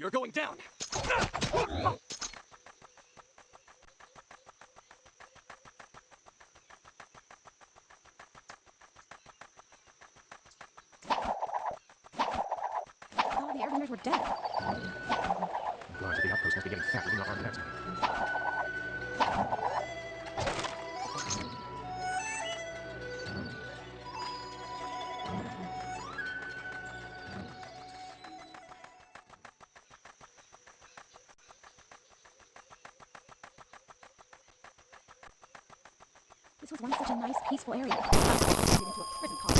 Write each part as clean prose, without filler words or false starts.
You're going down. Oh, the Airbenders were dead. Guards at the outpost must be getting fat with enough artifacts. This was once such a nice, peaceful area. Now it's turned into a prison colony.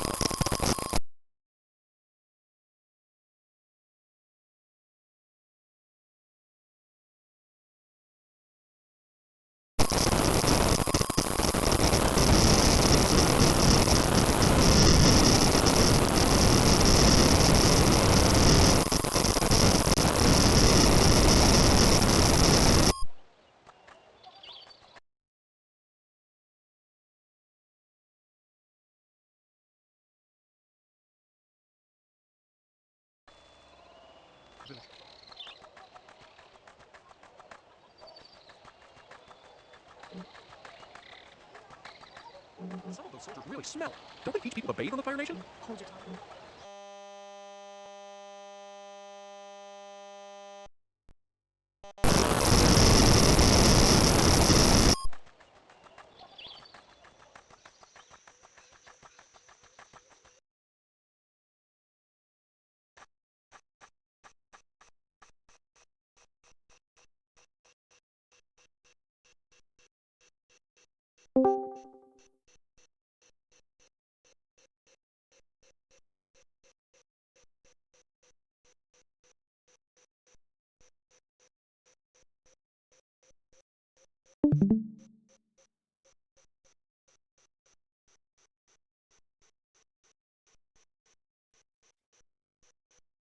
Some of those soldiers really smell. Don't they teach people to bathe on the Fire Nation? Hold your tongue.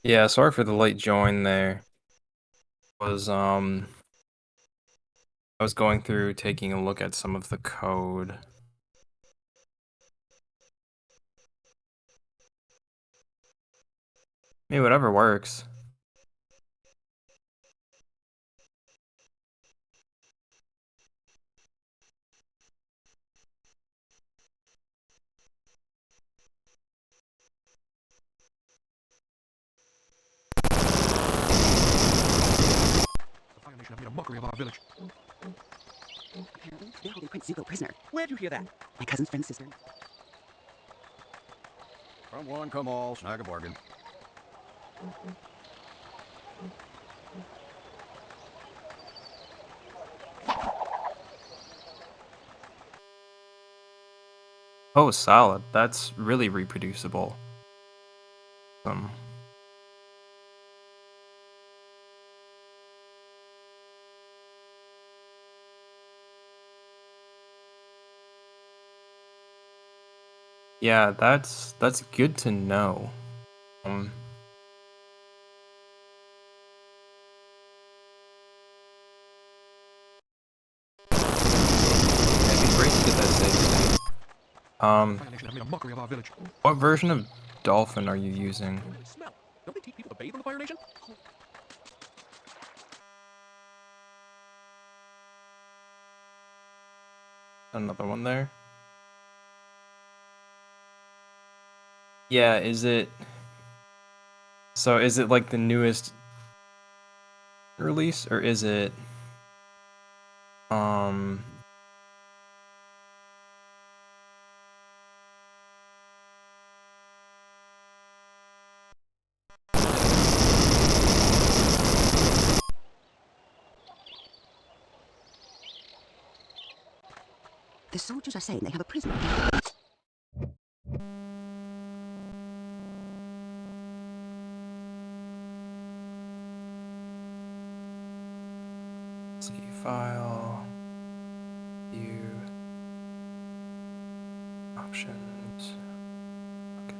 Yeah, sorry for the late join there. I was going through taking a look at some of the code. I mean, whatever works. The Fire Nation have made a mockery of our village. Apparently, they're holding Prince Zuko prisoner. Where'd you hear that? My cousin's friend's sister. Come one, come all, snag a bargain. Oh, solid. That's really reproducible. Yeah, that's good to know. It'd be great to get that save state. The Fire Nation have made a mockery of our village. What version of Dolphin are you using? They really smell. Don't they teach people to bathe on the Fire Nation? Another one there. Yeah, is it like the newest release, or is it The soldiers are saying they have a prisoner. see file, view, options. Okay.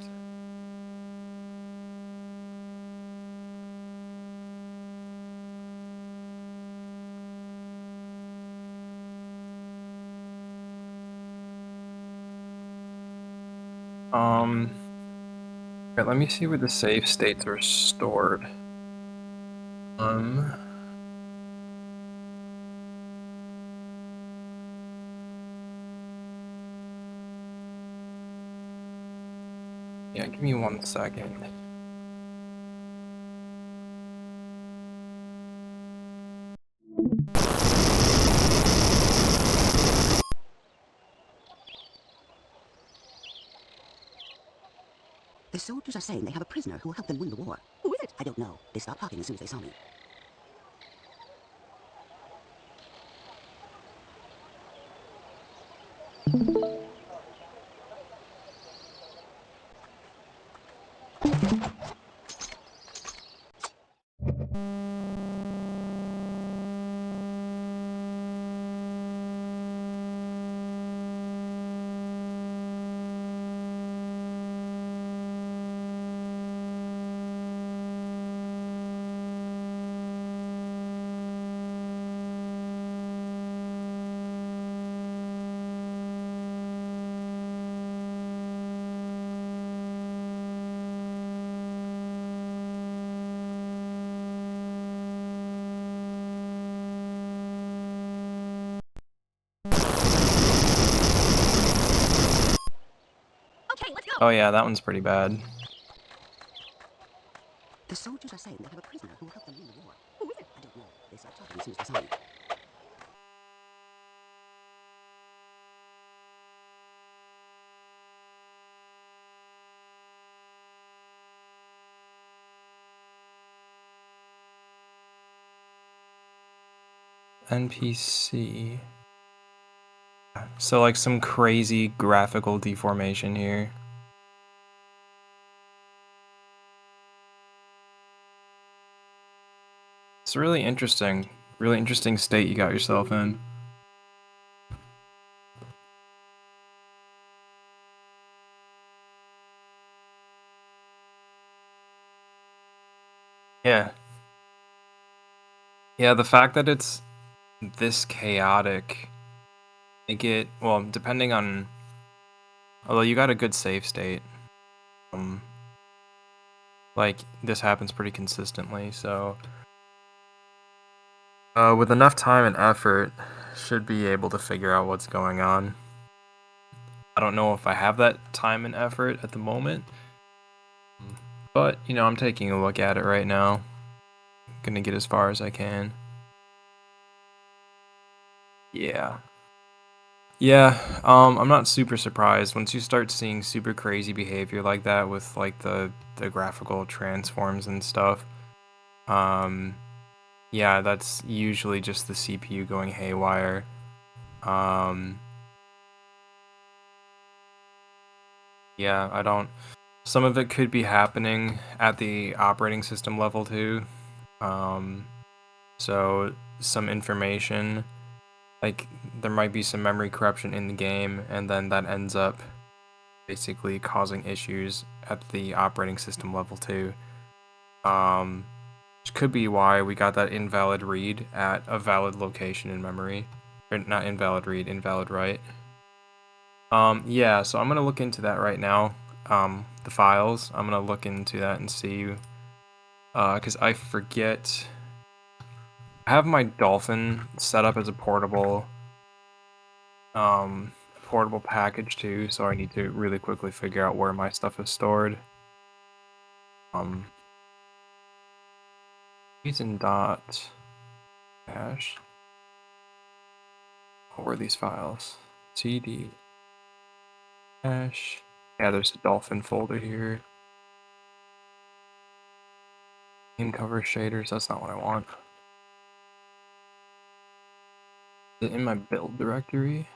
Okay, let me see where the save states are stored. Um. Yeah, give me 1 second. The soldiers are saying they have a prisoner who will help them win the war. Who is it? I don't know. They stopped talking as soon as they saw me. Okay, let's go. Oh yeah, that one's pretty bad. The soldiers are saying they have a prisoner who will help them win the war. Who is it? I don't know. They stopped talking as soon as they saw me. NPC. So like some crazy graphical deformation here. It's really interesting state you got yourself in. Yeah. Yeah, the fact that it's this chaotic, well, depending on, although you got a good save state, like this happens pretty consistently, so with enough time and effort, should be able to figure out what's going on. I don't know if I have that time and effort at the moment, but you know, I'm taking a look at it right now. Gonna get as far as I can. Yeah. Yeah, I'm not super surprised once you start seeing super crazy behavior like that with like the graphical transforms and stuff. Yeah, that's usually just the CPU going haywire. Yeah, I don't. Some of it could be happening at the operating system level too. So some information, like there might be some memory corruption in the game, and then that ends up basically causing issues at the operating system level too. Which could be why we got that invalid read at a valid location in memory. Or not invalid read, invalid write. Yeah, so I'm gonna look into that right now. The files, I'm gonna look into that and see, because I forget. I have my Dolphin set up as a portable package too, so I need to really quickly figure out where my stuff is stored. Reason dot hash. What were these files? CD hash. Yeah, there's a Dolphin folder here. In cover shaders, that's not what I want. Is it in my build directory?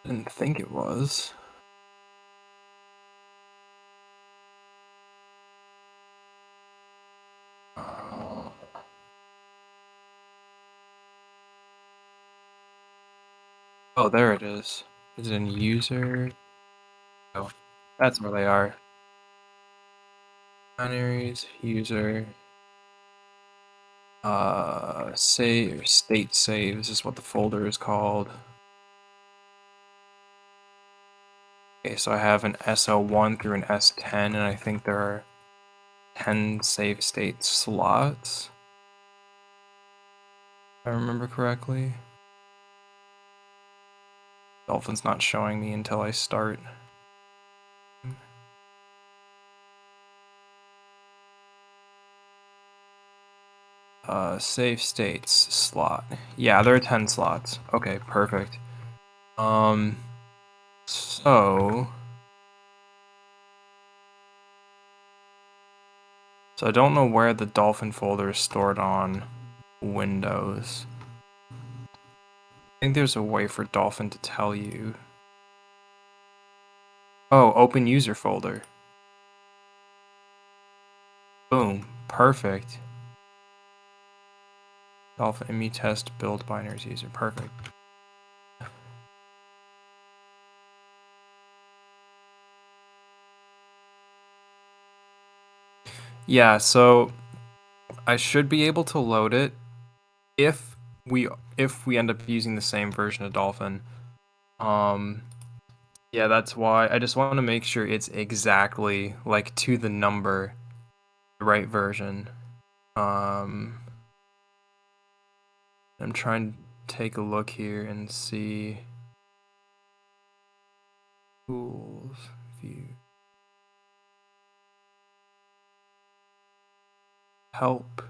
I didn't think it was. Oh, there it is. Is it in user? Oh, that's where they are. Binaries, user. Save, state saves is what the folder is called. Okay, so I have an SO1 through an S10, and I think there are 10 save state slots. If I remember correctly. Dolphin's not showing me until I start. Save states slot. Yeah, there are 10 slots. Okay, perfect. So I don't know where the Dolphin folder is stored on Windows. I think there's a way for Dolphin to tell you. Oh, open user folder. Boom, perfect. Dolphin ME test build binaries user, perfect. Yeah, so I should be able to load it if we end up using the same version of Dolphin. Yeah, that's why I just want to make sure it's exactly like to the number the right version. I'm trying to take a look here and see tools view help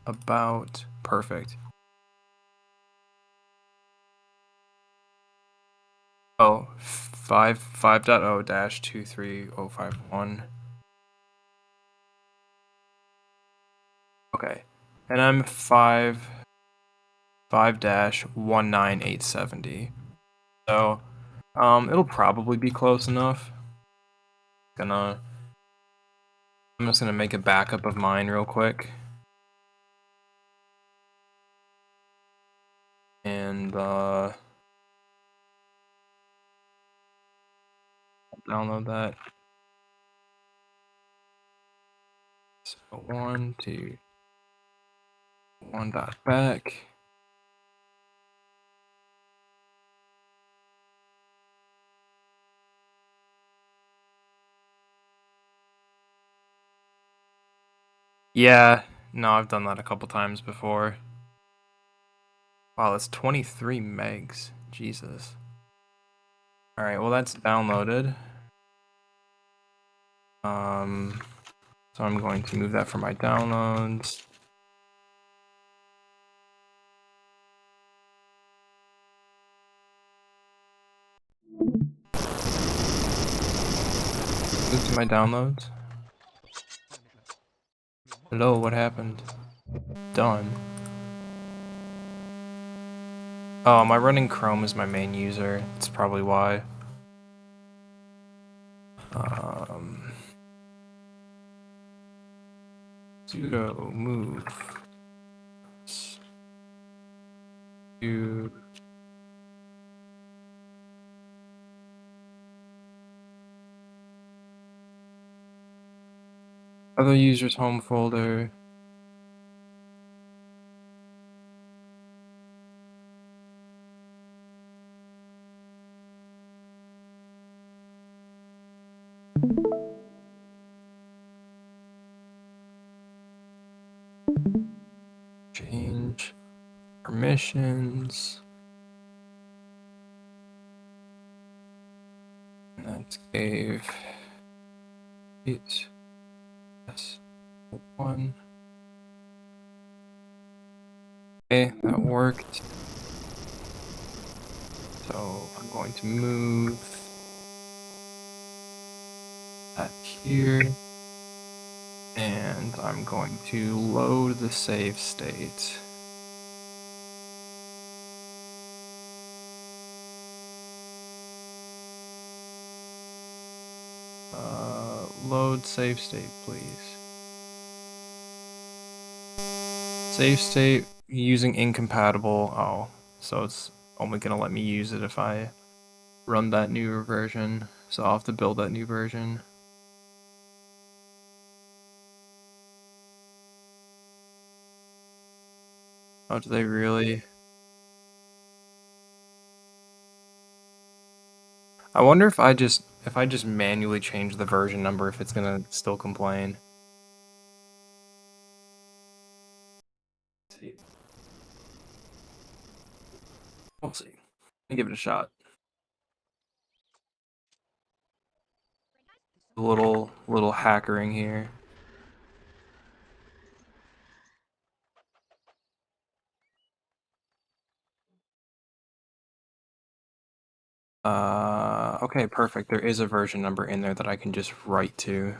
about perfect. Oh, 5.0-23051. Okay. And I'm 5-19870. So, it'll probably be close enough. I'm just gonna make a backup of mine real quick. And download that. So 1, 2, 1.back. Yeah, no, I've done that a couple times before. Wow, that's 23 megs. Jesus. Alright, well that's downloaded. So I'm going to move that from my downloads. Move to my downloads. Hello, what happened? Done. Oh, am I running Chrome as my main user? That's probably why. Sudo move to other users home folder. Change permissions. Let's save it. Yes. 1. Okay, that worked. So I'm going to move that here. And I'm going to load the save state. Load save state, please. Save state using incompatible. Oh, so it's only gonna let me use it if I run that newer version. So I'll have to build that new version. Oh, do they really? I wonder if I just manually change the version number, if it's gonna still complain. We'll see. Let me give it a shot. A little hackering here. Okay, perfect. There is a version number in there that I can just write to.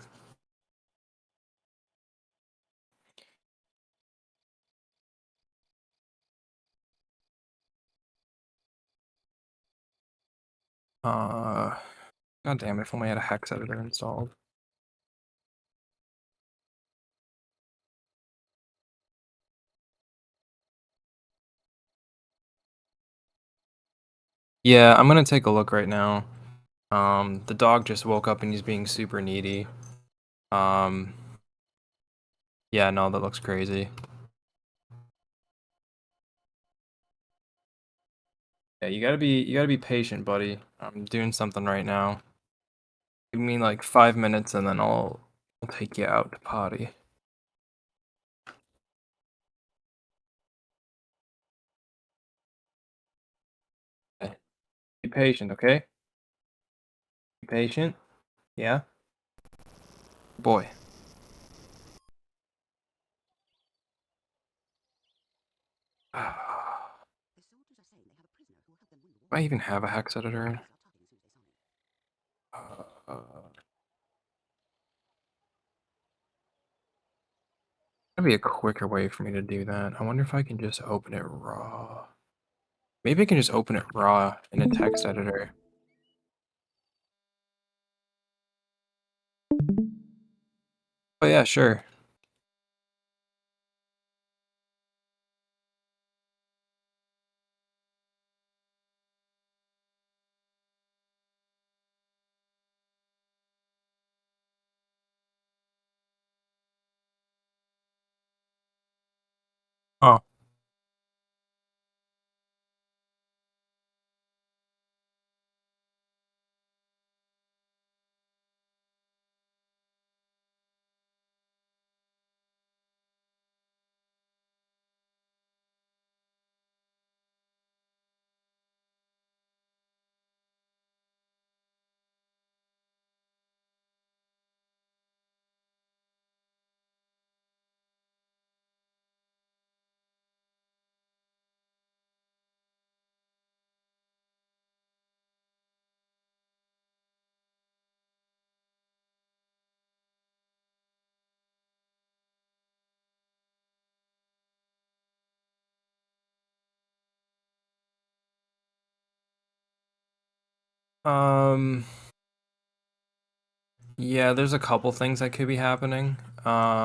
God damn it, if only I had a hex editor installed. Yeah, I'm gonna take a look right now. The dog just woke up and he's being super needy. Yeah, no, that looks crazy. Yeah, you gotta be patient, buddy. I'm doing something right now. Give me like 5 minutes and then I'll take you out to potty. Okay. Be patient, okay? Be patient. Yeah? Boy. Do The soldiers are saying they have a prisoner who will help them win the war. I even have a hex editor? Our target is Tuesday's army. That'd be a quicker way for me to do that. I wonder if I can just open it raw. Maybe I can just open it raw in a text editor. Oh yeah, sure. Oh. Yeah, there's a couple things that could be happening. So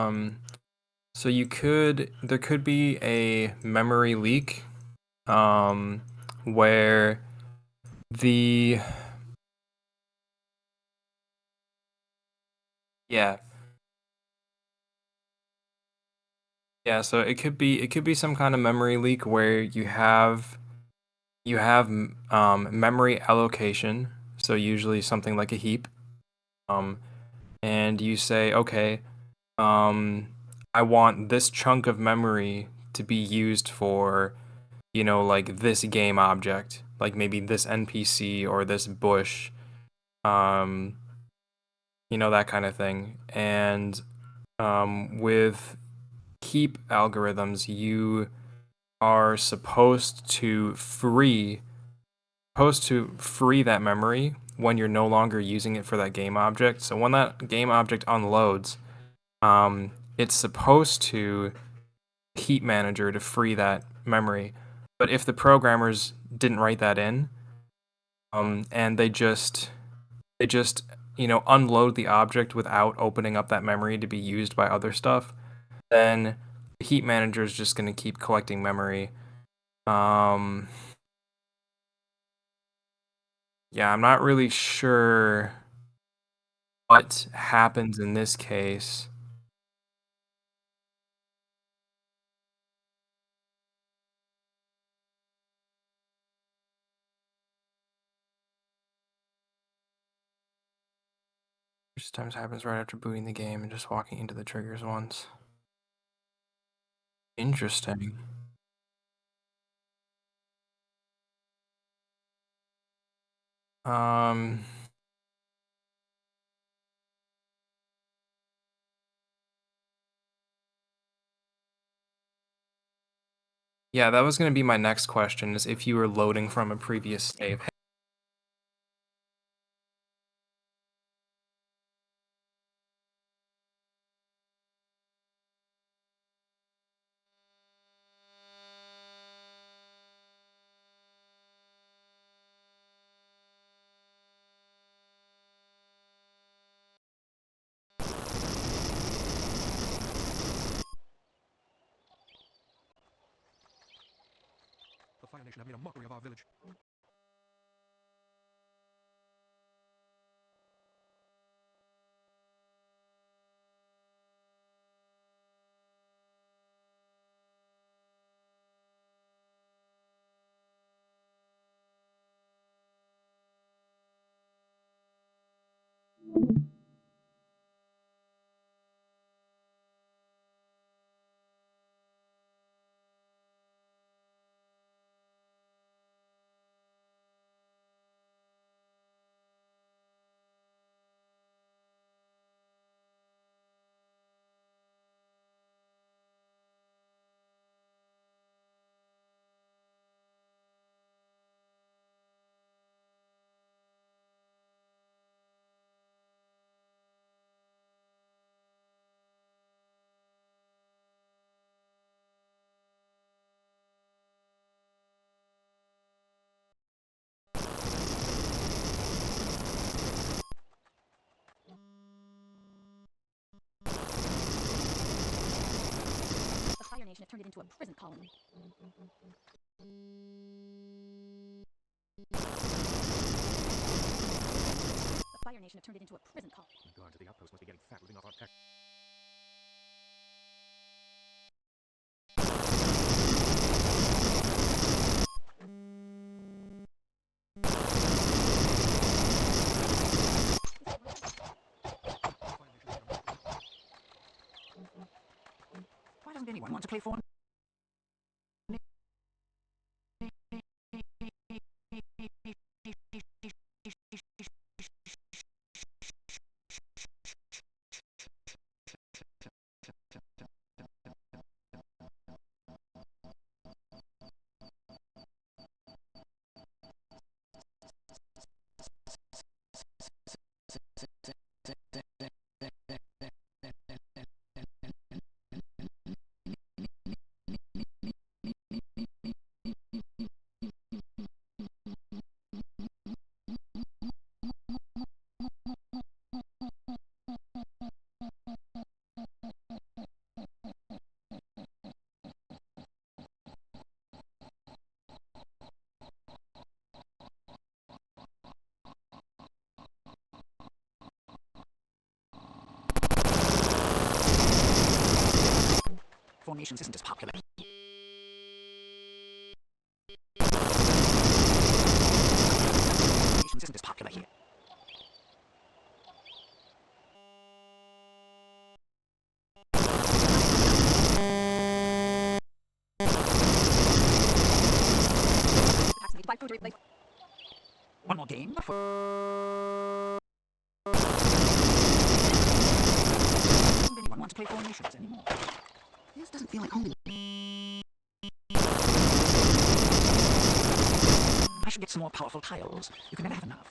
there could be a memory leak, where the, yeah, yeah, so it could be some kind of memory leak where you have memory allocation, so usually something like a heap, and you say, okay, I want this chunk of memory to be used for, like this game object, like maybe this NPC or this bush, um, that kind of thing. And with heap algorithms, you are supposed to free that memory when you're no longer using it for that game object. So when that game object unloads, it's supposed to heap manager to free that memory. But if the programmers didn't write that in, and they just unload the object without opening up that memory to be used by other stuff, then the heap manager is just going to keep collecting memory. Yeah, I'm not really sure what happens in this case. Sometimes happens right after booting the game and just walking into the triggers once. Interesting. Um. Yeah, that was going to be my next question, is if you were loading from a previous save. The Fire Nation have made a mockery of our village. The Fire Nation have turned it into a prison colony. The Fire Nation have turned it into a prison colony. The guards at the outpost must be getting fat living off our tech. Why doesn't anyone want to play for? Formations isn't as popular. Formations isn't as popular here. Vaccinated by food replacement. One more game for... Doesn't anyone want to play formations anymore? This doesn't feel like home. I should get some more powerful tiles. You can never have enough.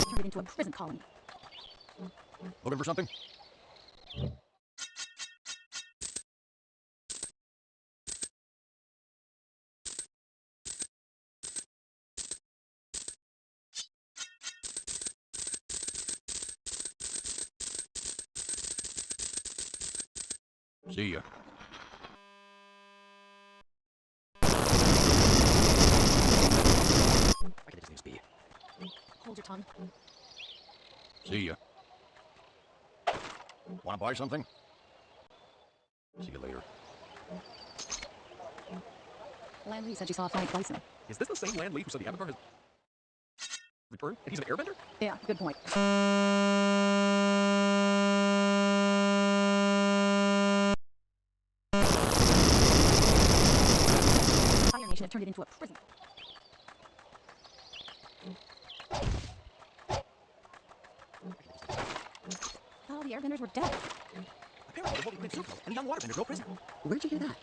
Turned it into a prison colony. Looking for something? See ya. I can just use B. Hold your tongue. See ya. Wanna buy something? See you later. Landry said you saw a flying bison. Is this the same landlady who said the avatar has returned? And he's an airbender? Yeah, good point. turned it into a prison. Oh, the airbenders were dead. Apparently, the Holy Queen Sucro and the young waterbender's no prisoner. Where'd you hear that?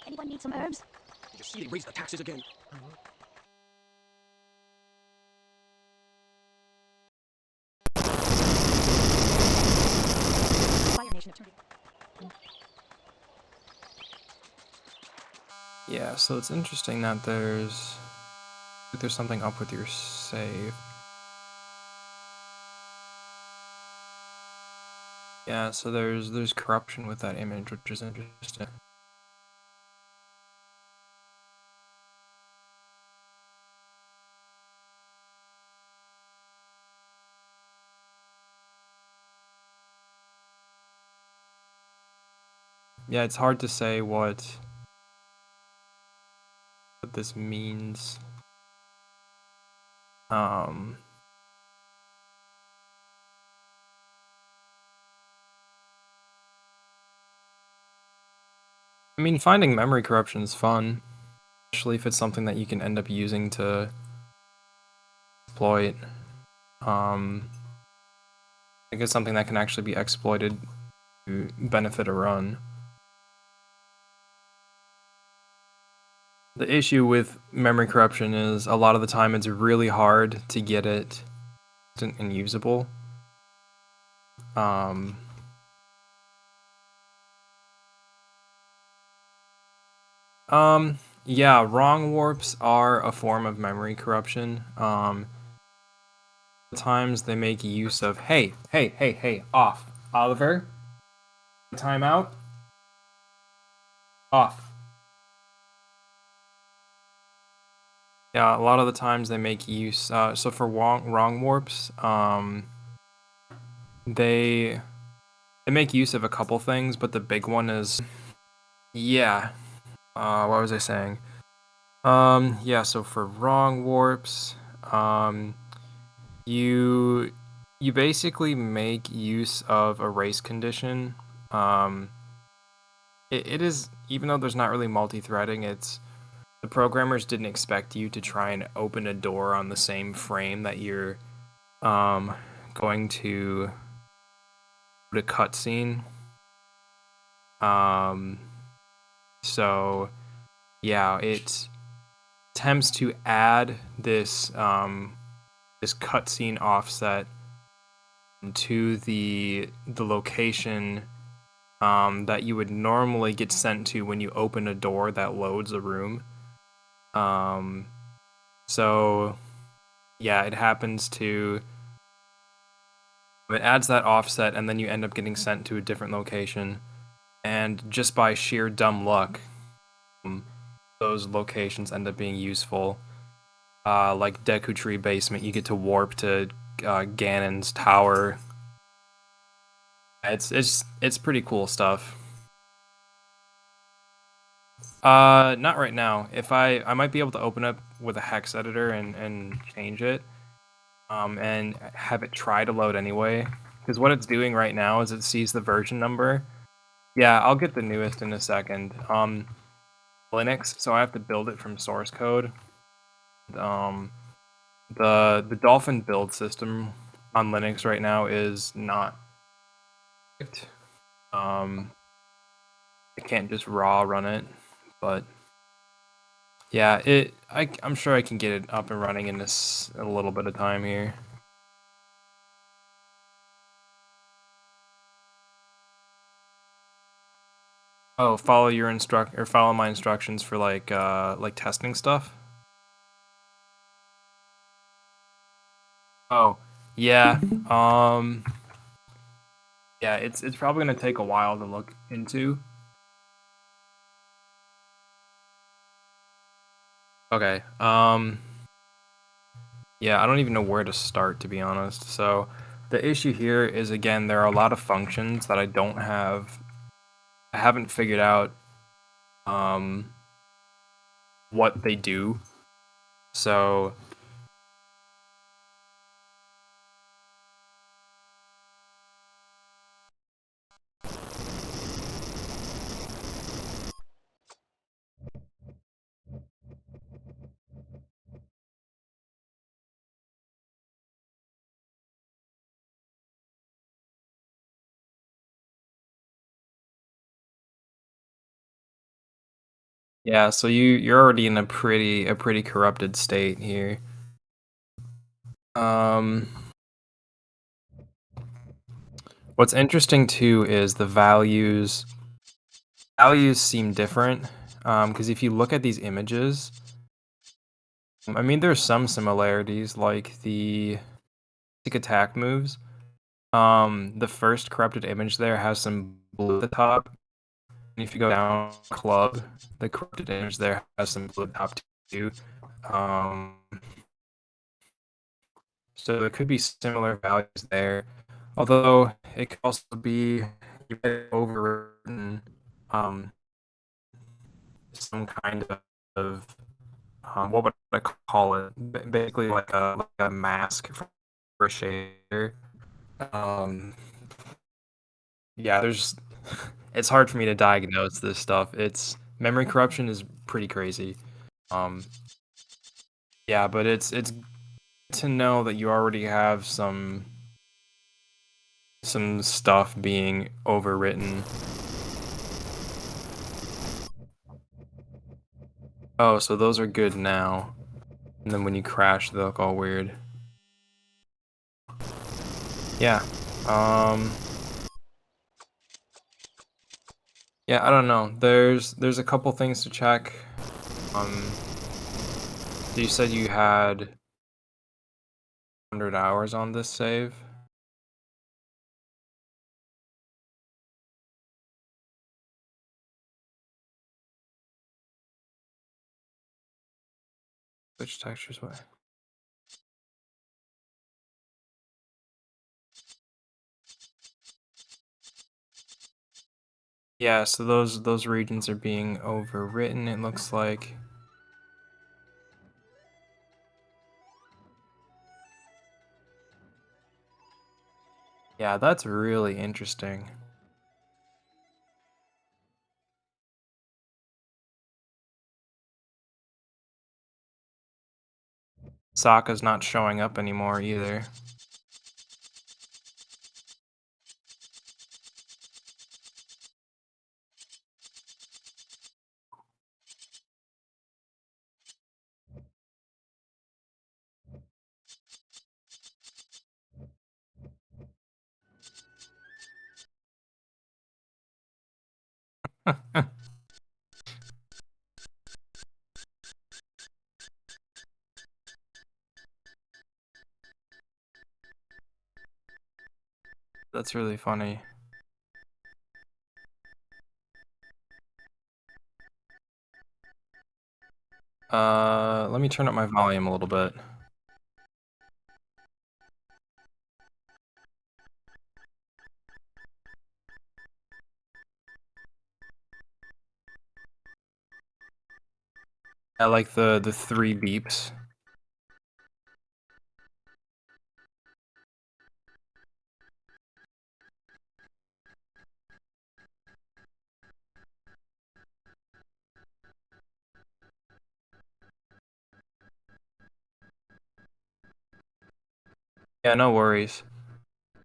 Anyone need some herbs? Did you see they raised the taxes again? Fire Nation have turned it. Yeah, so it's interesting that there's something up with your save. Yeah, so there's corruption with that image, which is interesting. Yeah, it's hard to say what this means. I mean, finding memory corruption is fun, especially if it's something that you can end up using to exploit. I think it's something that can actually be exploited to benefit a run. The issue with memory corruption is a lot of the time it's really hard to get it instant and usable. Yeah, wrong warps are a form of memory corruption. Times they make use of, hey, off. Oliver, timeout, off. Yeah, a lot of the times they make use, so for wrong warps, they make use of a couple things, but the big one is, yeah, what was I saying? Yeah, so for wrong warps, you basically make use of a race condition. It is, even though there's not really multi-threading, it's the programmers didn't expect you to try and open a door on the same frame that you're going to put a cutscene. So yeah, it attempts to add this this cutscene offset to the location that you would normally get sent to when you open a door that loads a room. So yeah, it happens to, it adds that offset and then you end up getting sent to a different location. And just by sheer dumb luck, those locations end up being useful. Like Deku Tree Basement, you get to warp to Ganon's tower. It's pretty cool stuff. Not right now. If I might be able to open up with a hex editor and change it, and have it try to load anyway. Because what it's doing right now is it sees the version number. Yeah, I'll get the newest in a second. Linux, so I have to build it from source code. The Dolphin build system on Linux right now is not perfect. I can't just raw run it, but yeah, I'm sure I can get it up and running in this a little bit of time here. Oh, follow my instructions for like testing stuff. Oh, yeah. Yeah, it's probably gonna take a while to look into. Okay. Yeah, I don't even know where to start, to be honest. So the issue here is, again, there are a lot of functions that I haven't figured out what they do. So yeah, so you're already in a pretty corrupted state here. What's interesting too is the values. Values seem different, because if you look at these images, I mean, there's some similarities, like the basic attack moves. The first corrupted image there has some blue at the top. And if you go down club, the corrupted image there has some blue at the top too. So there could be similar values there. Although it could also be overwritten some kind of what would I call it? Basically like a mask for a shader. Yeah, it's hard for me to diagnose this stuff. It's memory corruption is pretty crazy. Yeah, but it's to know that you already have some stuff being overwritten. Oh, so those are good now. And then when you crash, they look all weird. Yeah. Yeah, I don't know. There's a couple things to check. So you said you had 100 hours on this save. Which textures what? Yeah, so those regions are being overwritten, it looks like. Yeah, that's really interesting. Sokka's not showing up anymore either. That's really funny. Let me turn up my volume a little bit. I like the 3 beeps. Yeah, no worries.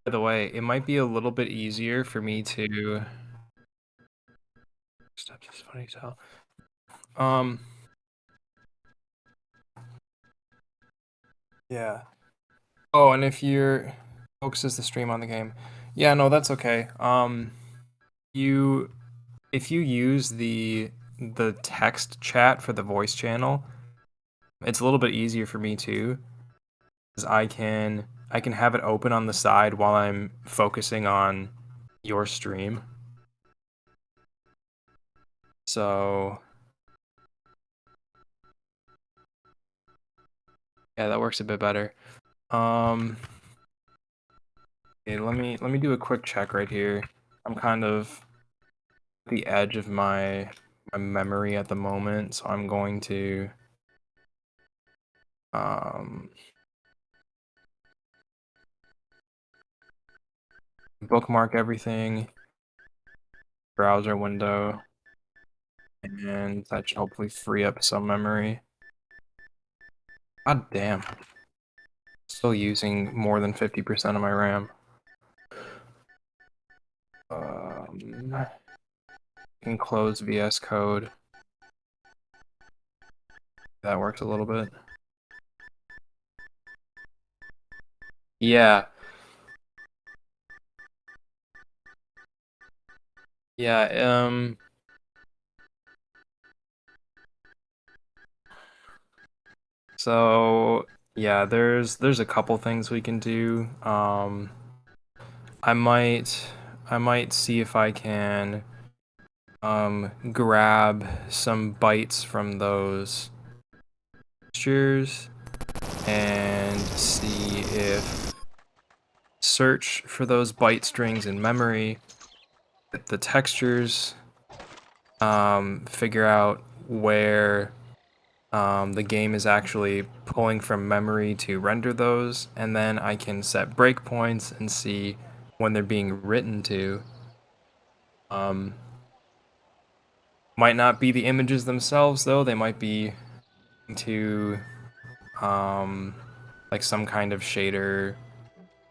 By the way, it might be a little bit easier for me to steps is funny as hell. Yeah. Oh, and if you're focuses the stream on the game. Yeah, no, that's okay. You if you use the text chat for the voice channel, it's a little bit easier for me too, because I can have it open on the side while I'm focusing on your stream. So yeah, that works a bit better. Okay, let me do a quick check right here. I'm kind of at the edge of my memory at the moment, so I'm going to bookmark everything, browser window, and that should hopefully free up some memory. God damn. Still using more than 50% of my RAM. Can close VS Code. That works a little bit. Yeah. Yeah, so yeah, there's a couple things we can do. I might see if I can grab some bytes from those textures and see if search for those byte strings in memory, the textures, figure out where the game is actually pulling from memory to render those, and then I can set breakpoints and see when they're being written to. Might not be the images themselves though, they might be to like some kind of shader.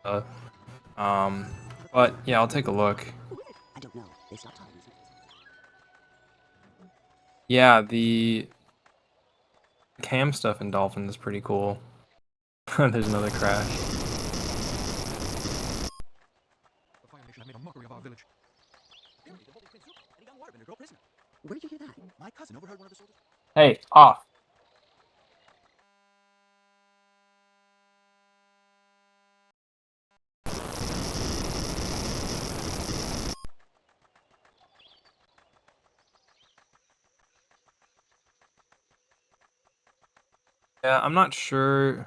Uh, but yeah, I'll take a look. Who is it? I don't know. They stopped talking. Yeah, the cam stuff in Dolphin is pretty cool. There's another crash. The Fire Nation have made a mockery of our village. Apparently, they're holding Prince Zuko and a young waterbender girl prisoner. Where did you hear that? My cousin overheard one of the soldiers. Hey, off. Yeah, I'm not sure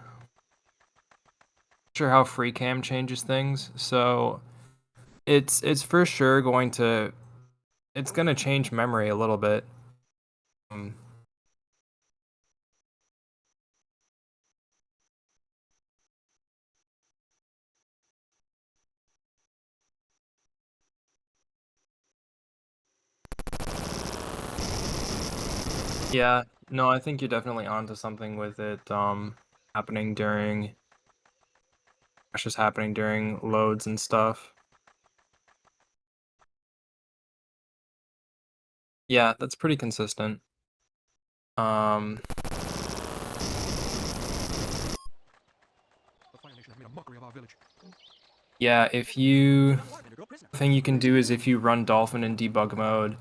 how free cam changes things. So it's for sure going to change memory a little bit. Um, yeah, no, I think you're definitely onto something with it happening during crashes happening during loads and stuff. Yeah, that's pretty consistent. Um, The Fire Nation has made a mockery of our village. yeah, if you Young waterbender girl prisoner. thing you can do is if you run Dolphin in debug mode,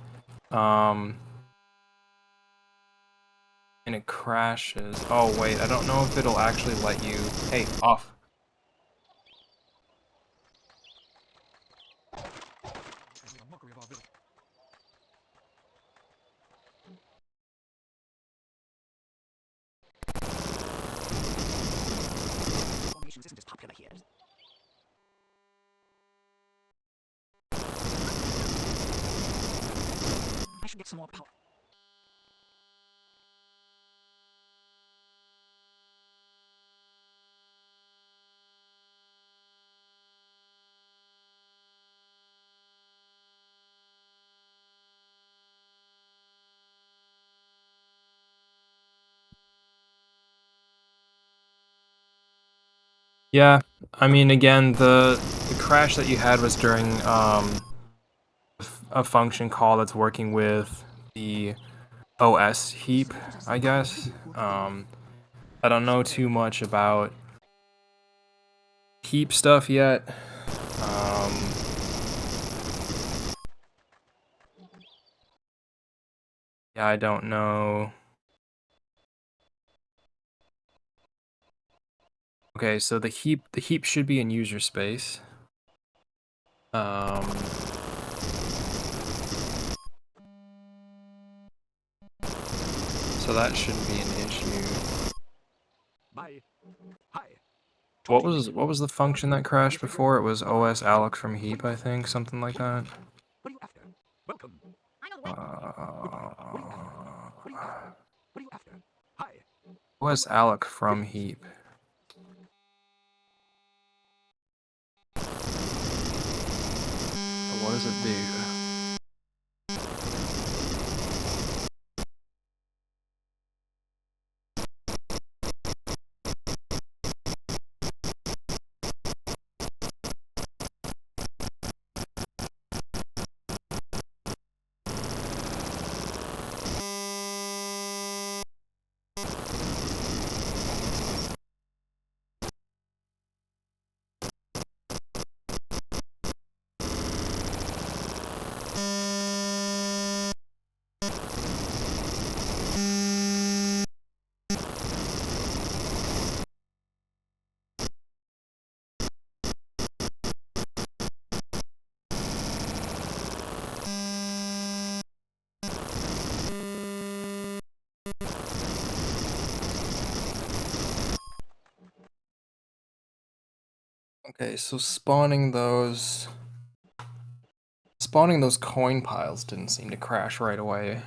and it crashes. Oh wait, I don't know if it'll actually let you. Hey, off. Has made a mockery of our village. Formations isn't as popular here. I should get some more power. Yeah, I mean, again, the crash that you had was during a function call that's working with the OS heap, I guess. I don't know too much about heap stuff yet. Yeah, I don't know. Okay, so the heap should be in user space. So that shouldn't be an issue. Bye. Hi. What was the function that crashed before? It was OS alloc from heap, I think, something like that. What are you after? Welcome. I know the way. What are you after? What are you after? Hi. OS alloc from heap. What does it do? Okay, so spawning those coin piles didn't seem to crash right away.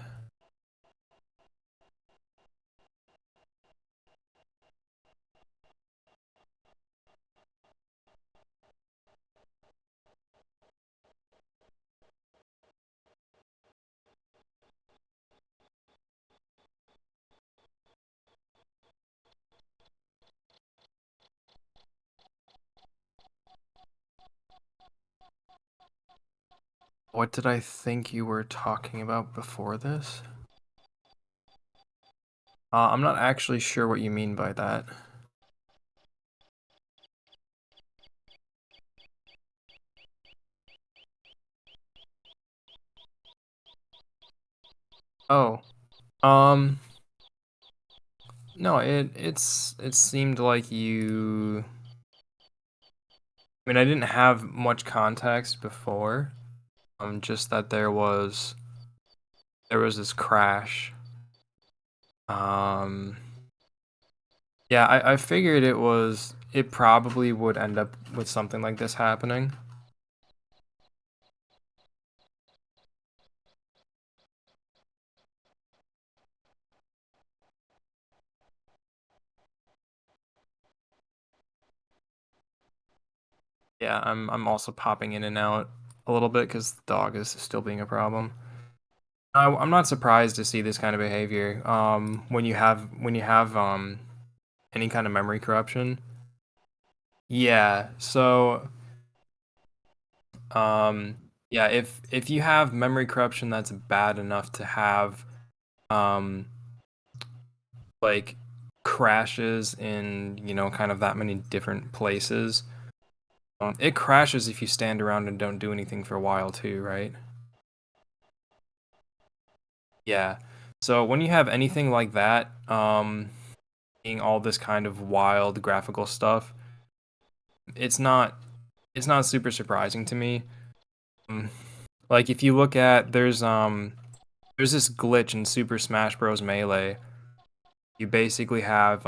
What did I think you were talking about before this? I'm not actually sure what you mean by that. Oh, um, no, it seemed like you. I mean, I didn't have much context before. Just that there was this crash. Um, yeah, I figured it probably would end up with something like this happening. Yeah, I'm also popping in and out a little bit because the dog is still being a problem. I'm not surprised to see this kind of behavior. When you have any kind of memory corruption. Yeah, so yeah, if you have memory corruption that's bad enough to have um like crashes in, kind of that many different places. It crashes if you stand around and don't do anything for a while too, right? Yeah. So when you have anything like that, being all this kind of wild graphical stuff, it's not it's not super surprising to me. Um, like if you look at there's this glitch in Super Smash Bros. Melee. You basically have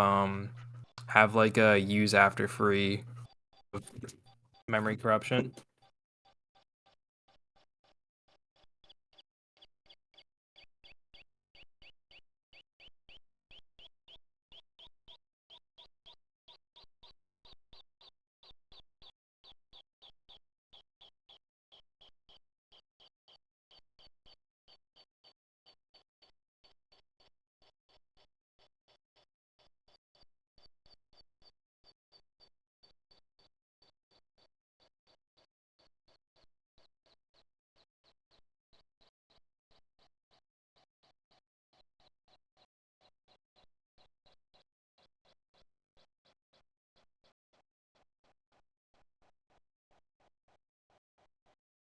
like a use after free memory corruption.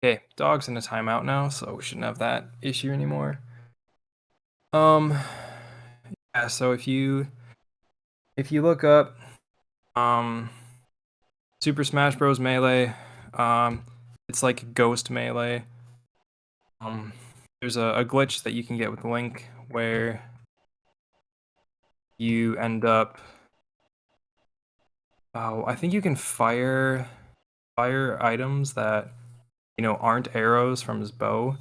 Okay, dog's in a timeout now, so we shouldn't have that issue anymore. Um, yeah, so if you look up um Super Smash Bros. Melee, um, it's like Ghost Melee. Um, there's a glitch that you can get with Link where you end up. Oh, I think you can fire items that aren't arrows from his bow.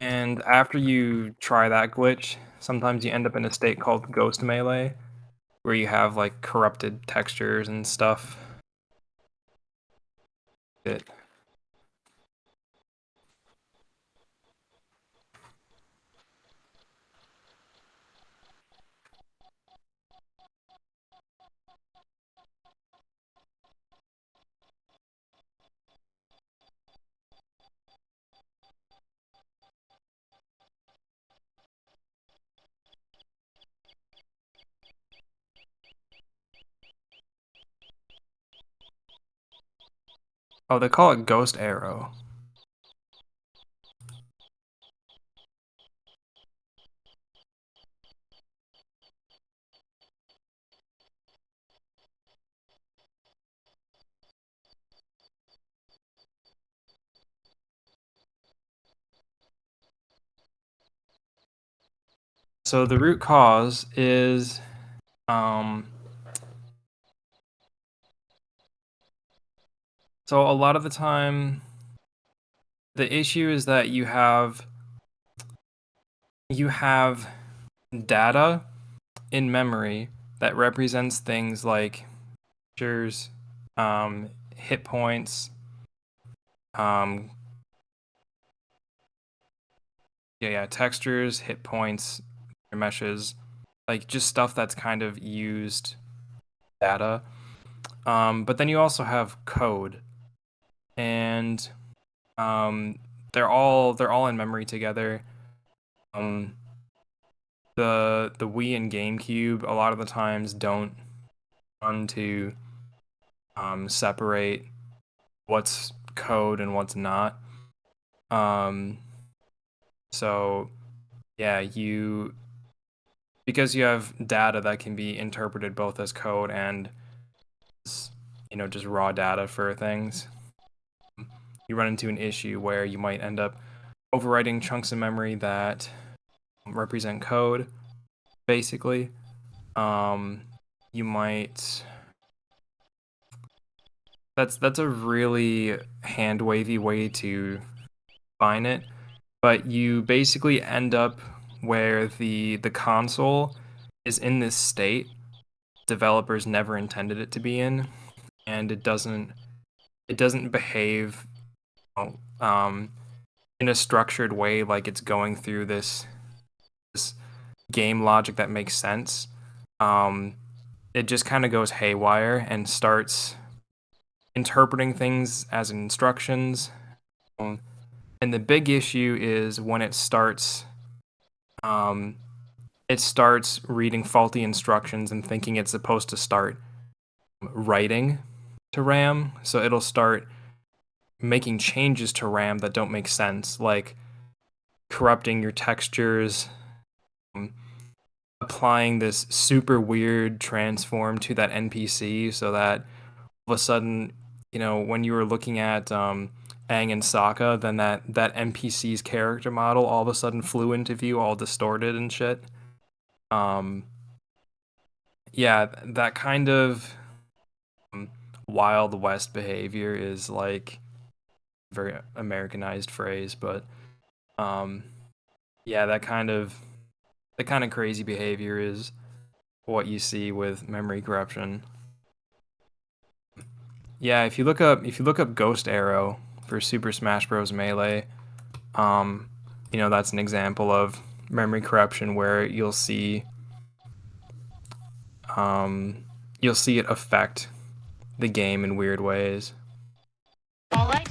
And after you try that glitch, sometimes you end up in a state called Ghost Melee, where you have like corrupted textures and stuff. It, oh, they call it Ghost Arrow. So the root cause is um so a lot of the time the issue is that you have data in memory that represents things like textures, hit points, um yeah, textures, hit points, meshes, like just stuff that's kind of used data. But then you also have code, and um, they're all in memory together. Um, the Wii and GameCube a lot of the times don't run to separate what's code and what's not. Um, So yeah, because you have data that can be interpreted both as code and just raw data for things, you run into an issue where you might end up overwriting chunks of memory that represent code, basically. You might that's a really hand wavy way to define it, but you basically end up where the console is in this state developers never intended it to be in, and it doesn't behave um, in a structured way, like it's going through this game logic that makes sense. It just kind of goes haywire and starts interpreting things as instructions. And the big issue is when it starts reading faulty instructions and thinking it's supposed to start writing to RAM. So it'll start making changes to RAM that don't make sense, like corrupting your textures, applying this super weird transform to that NPC so that all of a sudden, when you were looking at Aang and Sokka, then that NPC's character model all of a sudden flew into view all distorted and shit. Yeah, that kind of Wild West behavior is like very Americanized phrase, but yeah, that kind of crazy behavior is what you see with memory corruption. Yeah, if you look up Ghost Arrow for Super Smash Bros. Melee, that's an example of memory corruption where you'll see it affect the game in weird ways. All I do.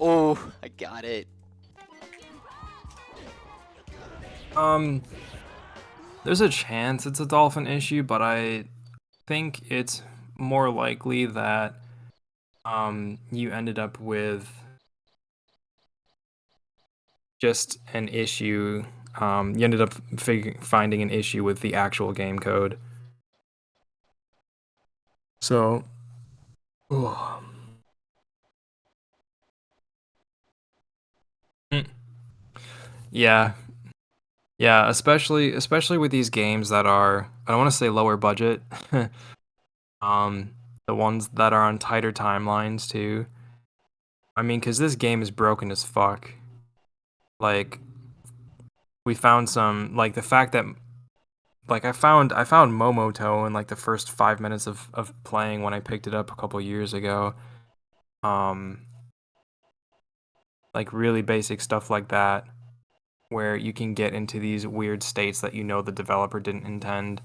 Oh, I got it. There's a chance it's a dolphin issue, but I think it's more likely that you ended up with just an issue. You ended up finding an issue with the actual game code. So, ugh. Yeah, yeah, especially with these games that are, I don't want to say lower budget, the ones that are on tighter timelines too. I mean, because this game is broken as fuck. Like, we found some, like, the fact that, like, I found Momoto in like the first 5 minutes of playing when I picked it up a couple years ago. Like really basic stuff like that, where you can get into these weird states that the developer didn't intend.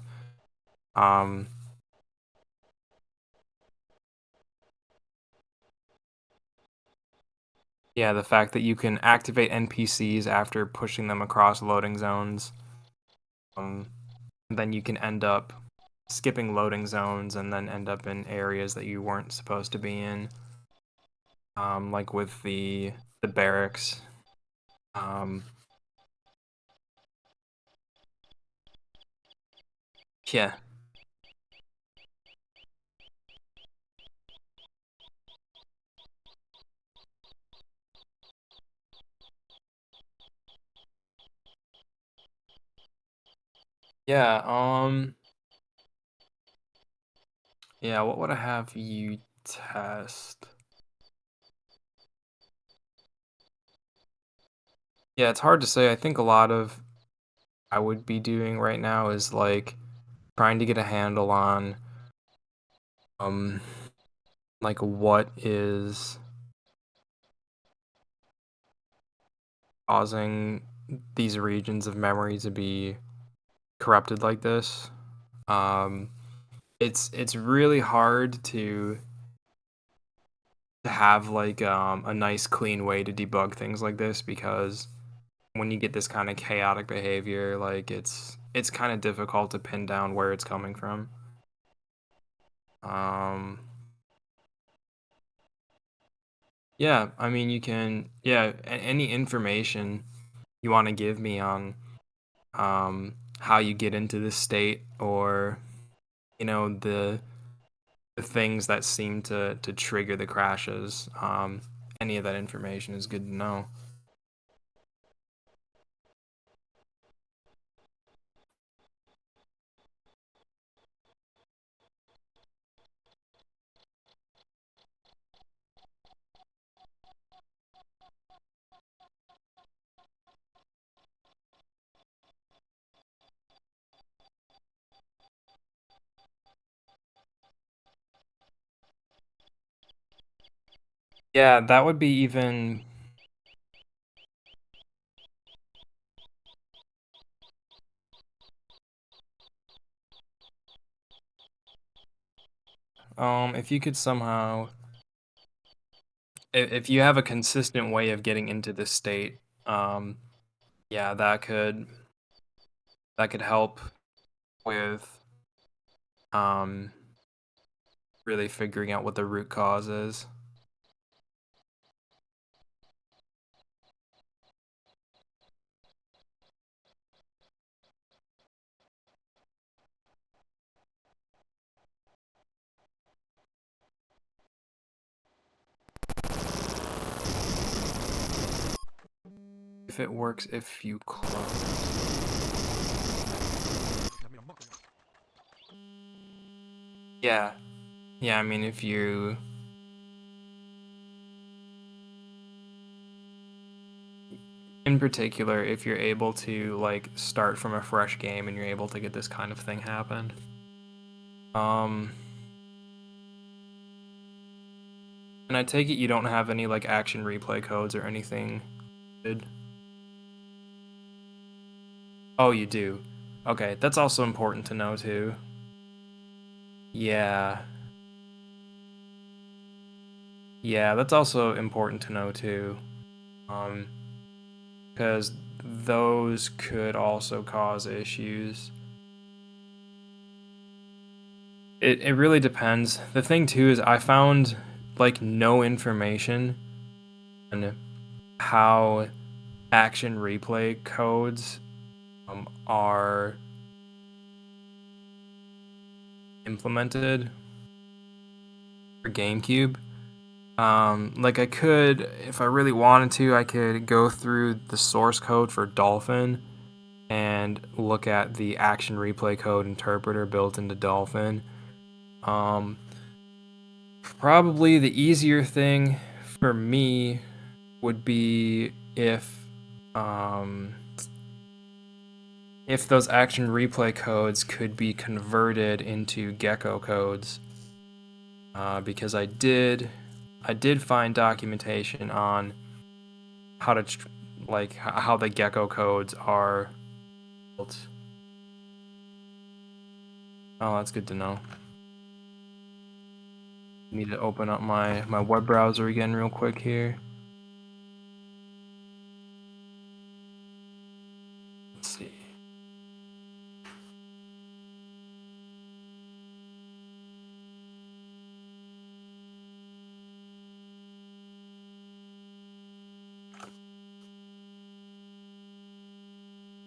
Yeah, the fact that you can activate NPCs after pushing them across loading zones. Then you can end up skipping loading zones and then end up in areas that you weren't supposed to be in. Like with the barracks. Yeah. Yeah, yeah, what would I have you test? Yeah, it's hard to say. I think a lot of I would be doing right now is like trying to get a handle on like what is causing these regions of memory to be corrupted like this. it's really hard to have like a nice clean way to debug things like this, because when you get this kind of chaotic behavior, like it's kind of difficult to pin down where it's coming from. Yeah, I mean, you can, yeah, any information you want to give me on how you get into this state, or the things that seem to trigger the crashes. Any of that information is good to know. Yeah, that would be even. If you could somehow, if you have a consistent way of getting into this state, yeah, that could help with really figuring out what the root cause is. If it works, if you close. Yeah. Yeah, I mean, if you... In particular, if you're able to, like, start from a fresh game and you're able to get this kind of thing happen. And I take it you don't have any, like, action replay codes or anything. Good. Oh, you do. Okay, that's also important to know, too. Yeah. Yeah, that's also important to know, too. Because those could also cause issues. It really depends. The thing too is I found like no information on how action replay codes are implemented for GameCube. Like I could, if I really wanted to, I could go through the source code for Dolphin and look at the action replay code interpreter built into Dolphin. Probably the easier thing for me would be if those action replay codes could be converted into Gecko codes, because I did find documentation on how to how the Gecko codes are built. Oh, that's good to know. Need to open up my web browser again real quick here. Let's see.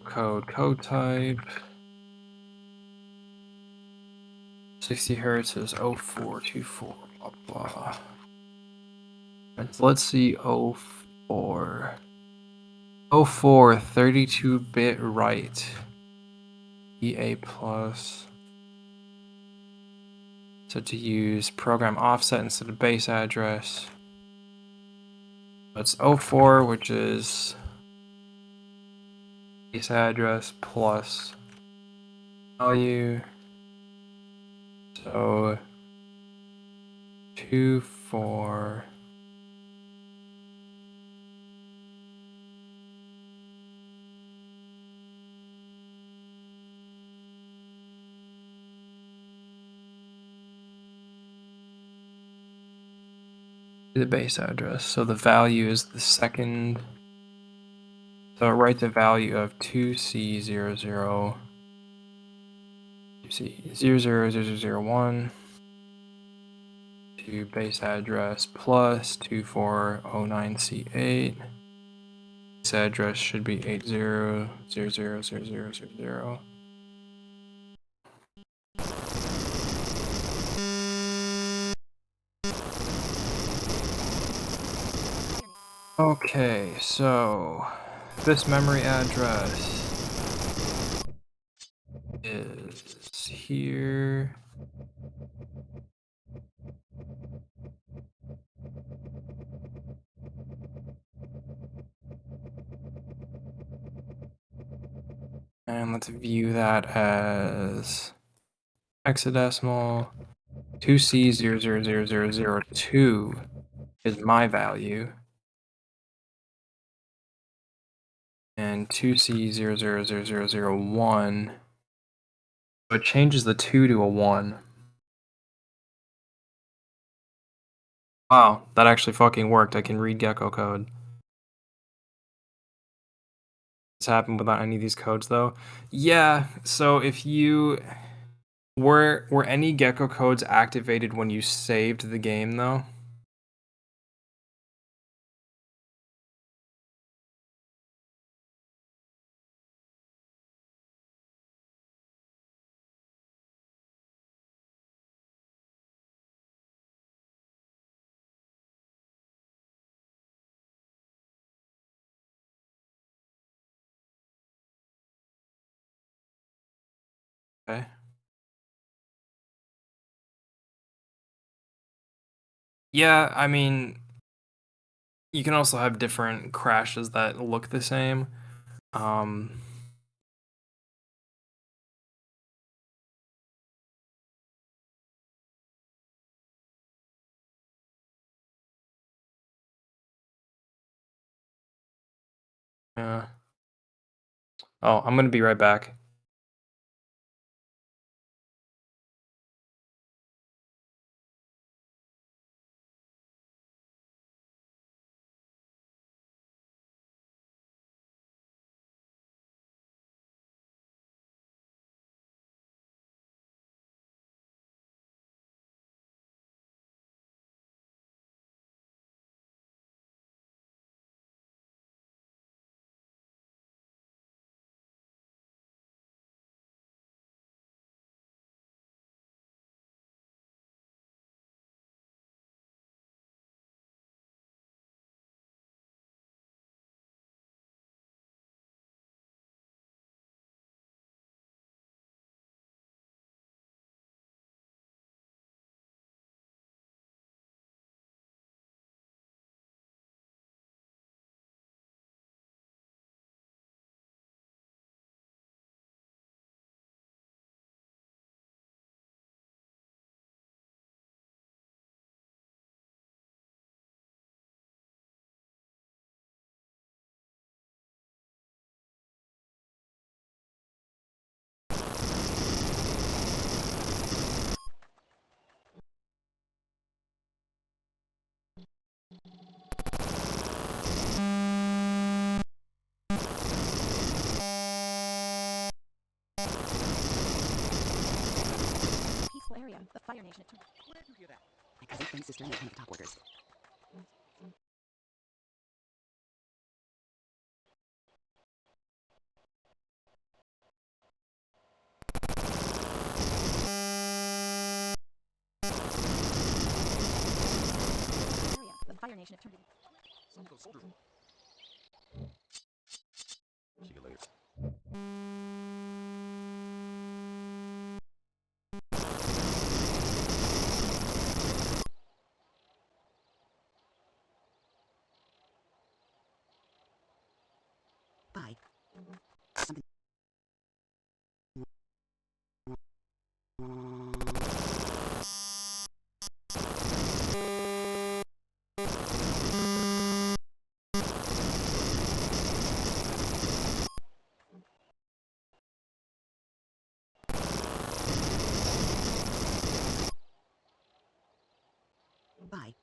Code type. 60 hertz is 0424, blah blah. And let's see 04. 04, 32-bit write. EA plus. So to use program offset instead of base address. It's 04, which is base address plus value. So 24. the base address. So the value is the second. So write the value of 2C00 2C000001 to base address plus 2409C8. This address should be 80000000. Okay, so this memory address is here. And let's view that as hexadecimal. 2C000002 is my value. And 2C000001. So it changes the 2 to a 1. Wow, that actually fucking worked. I can read Gecko code. This happened without any of these codes though. Yeah, so if you were any Gecko codes activated when you saved the game though? Okay. Yeah, I mean, you can also have different crashes that look the same. Yeah. Oh, I'm gonna be right back. Peaceful area. The Fire Nation. Where did you hear that? My cousin's friend's sister and one of the top workers. Area. The Fire Nation. Some of those soldiers will... See you later. Bye. Something. Bye.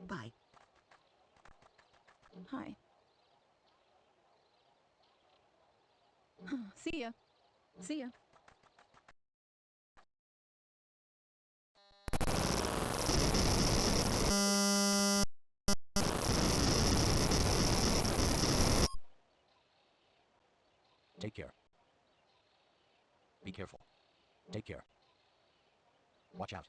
Bye. Hi. See ya. See ya. Take care. Be careful. Take care. Watch out.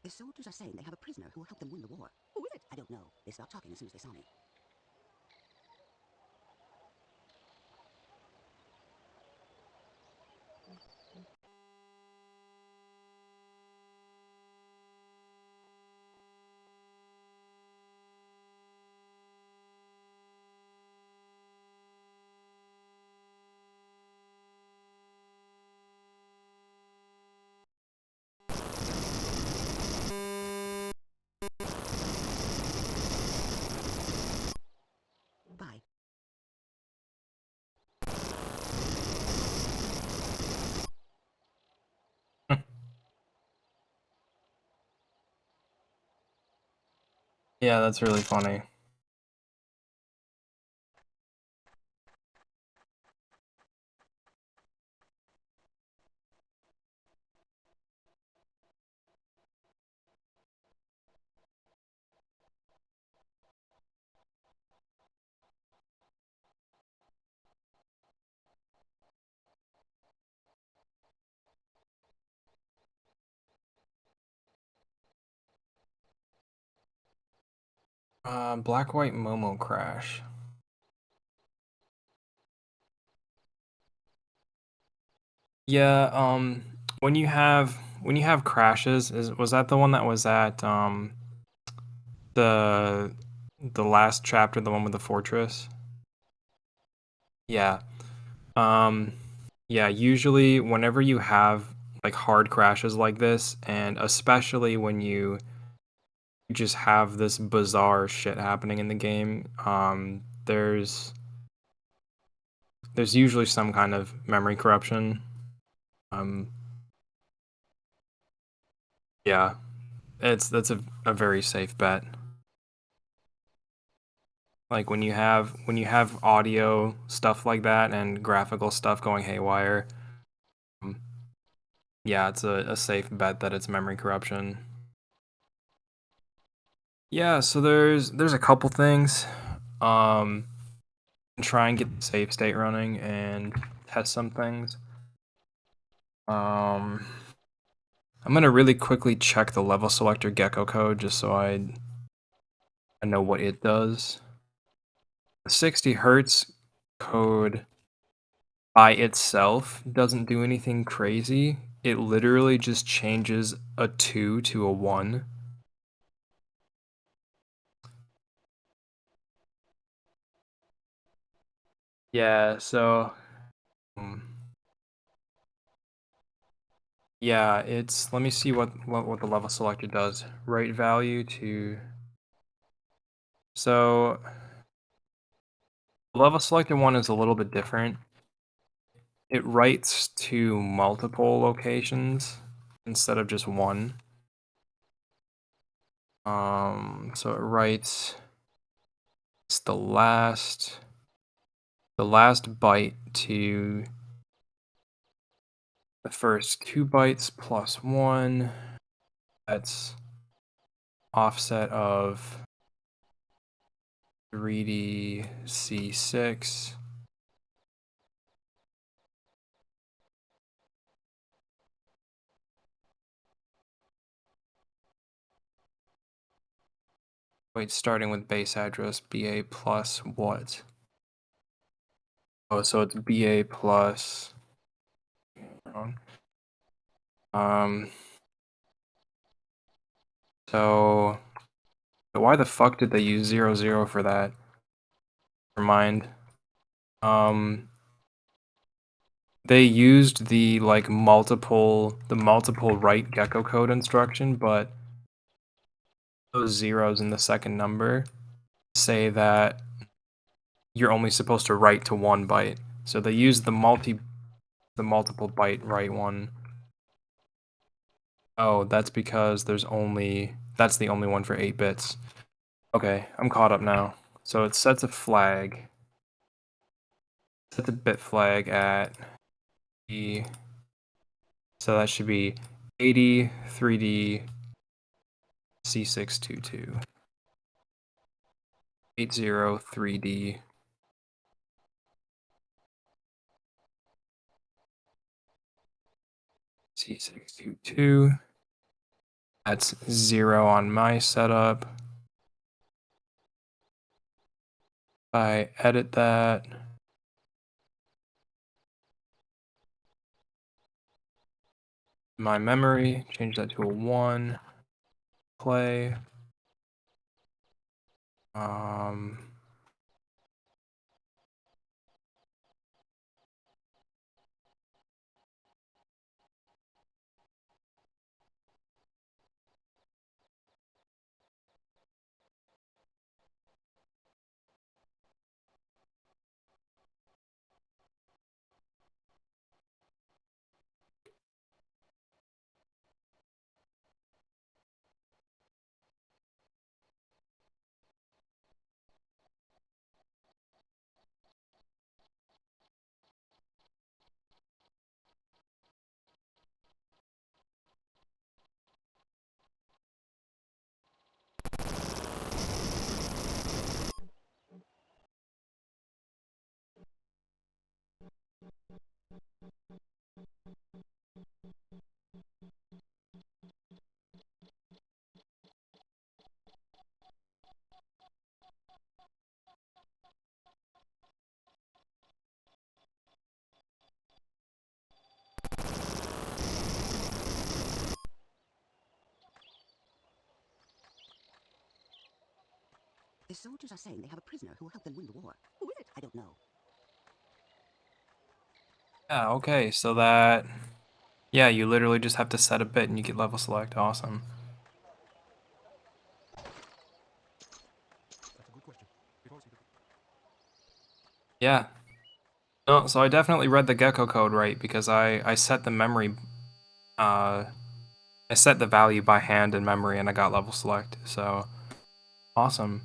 The soldiers are saying they have a prisoner who will help them win the war. Who is it? I don't know. They stopped talking as soon as they saw me. Bye. Yeah, that's really funny. Black White Momo Crash. Yeah, when you have crashes, was that the one that was at the last chapter, the one with the fortress? Yeah. Um yeah, usually whenever you have like hard crashes like this, and especially when you just have this bizarre shit happening in the game, there's usually some kind of memory corruption. Um yeah, that's a very safe bet. Like when you have audio stuff like that and graphical stuff going haywire, um, yeah, it's a safe bet that it's memory corruption. Yeah, so there's a couple things. Try and get the save state running and test some things. I'm gonna really quickly check the level selector gecko code just so I know what it does. The 60 hertz code by itself doesn't do anything crazy. It literally just changes a 2 to a 1. Yeah, so yeah, it's let me see what the level selector does. Write value to so the level selector one is a little bit different. It writes to multiple locations instead of just one. So it writes it's the last byte to the first 2 bytes plus 1. That's offset of 3DC6. Wait, starting with base address BA plus what? Oh, so it's BA plus. Um. So why the fuck did they use 00 for that? Never mind. They used the multiple write gecko code instruction, but those zeros in the second number say that you're only supposed to write to 1 byte. So they use the multiple byte write one. Oh, that's because that's the only one for 8 bits. Okay, I'm caught up now. So it sets a flag. Set the bit flag at so that should be 80 3D C622. 80 3D C622. That's 0 on my setup. If I edit that, my memory, change that to a 1, play. The soldiers are saying they have a prisoner who will help them win the war. Who is it? I don't know. Yeah, okay, so that, yeah, you literally just have to set a bit and you get level select. Awesome. That's a good question. We've always needed. Yeah. No, so I definitely read the gecko code right because I set the memory, I set the value by hand in memory and I got level select. So awesome.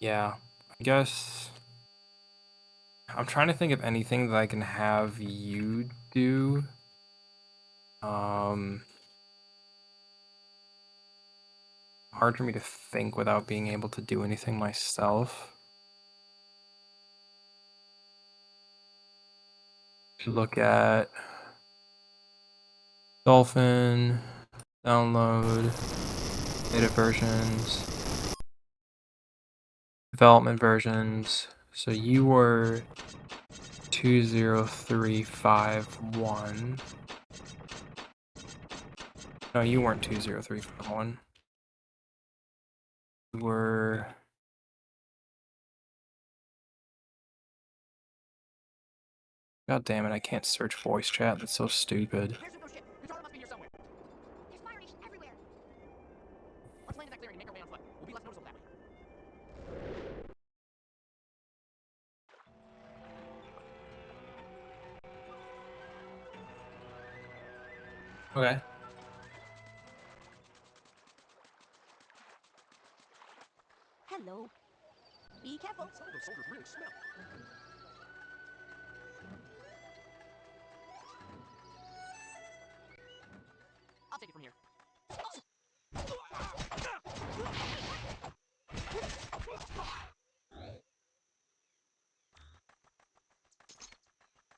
Yeah, I guess I'm trying to think of anything that I can have you do. Hard for me to think without being able to do anything myself. Look at Dolphin, download, beta versions, development versions. So you were 20351. No, you weren't 20351. You were. God damn it, I can't search voice chat. That's so stupid. Here's your ship. Your daughter must be here somewhere. There's fire nation everywhere. Let's land in that clearing and make our way on foot. We'll be less noticeable that way. Okay. Hello. Be careful. Some of those soldiers really smell. I'll take it from here.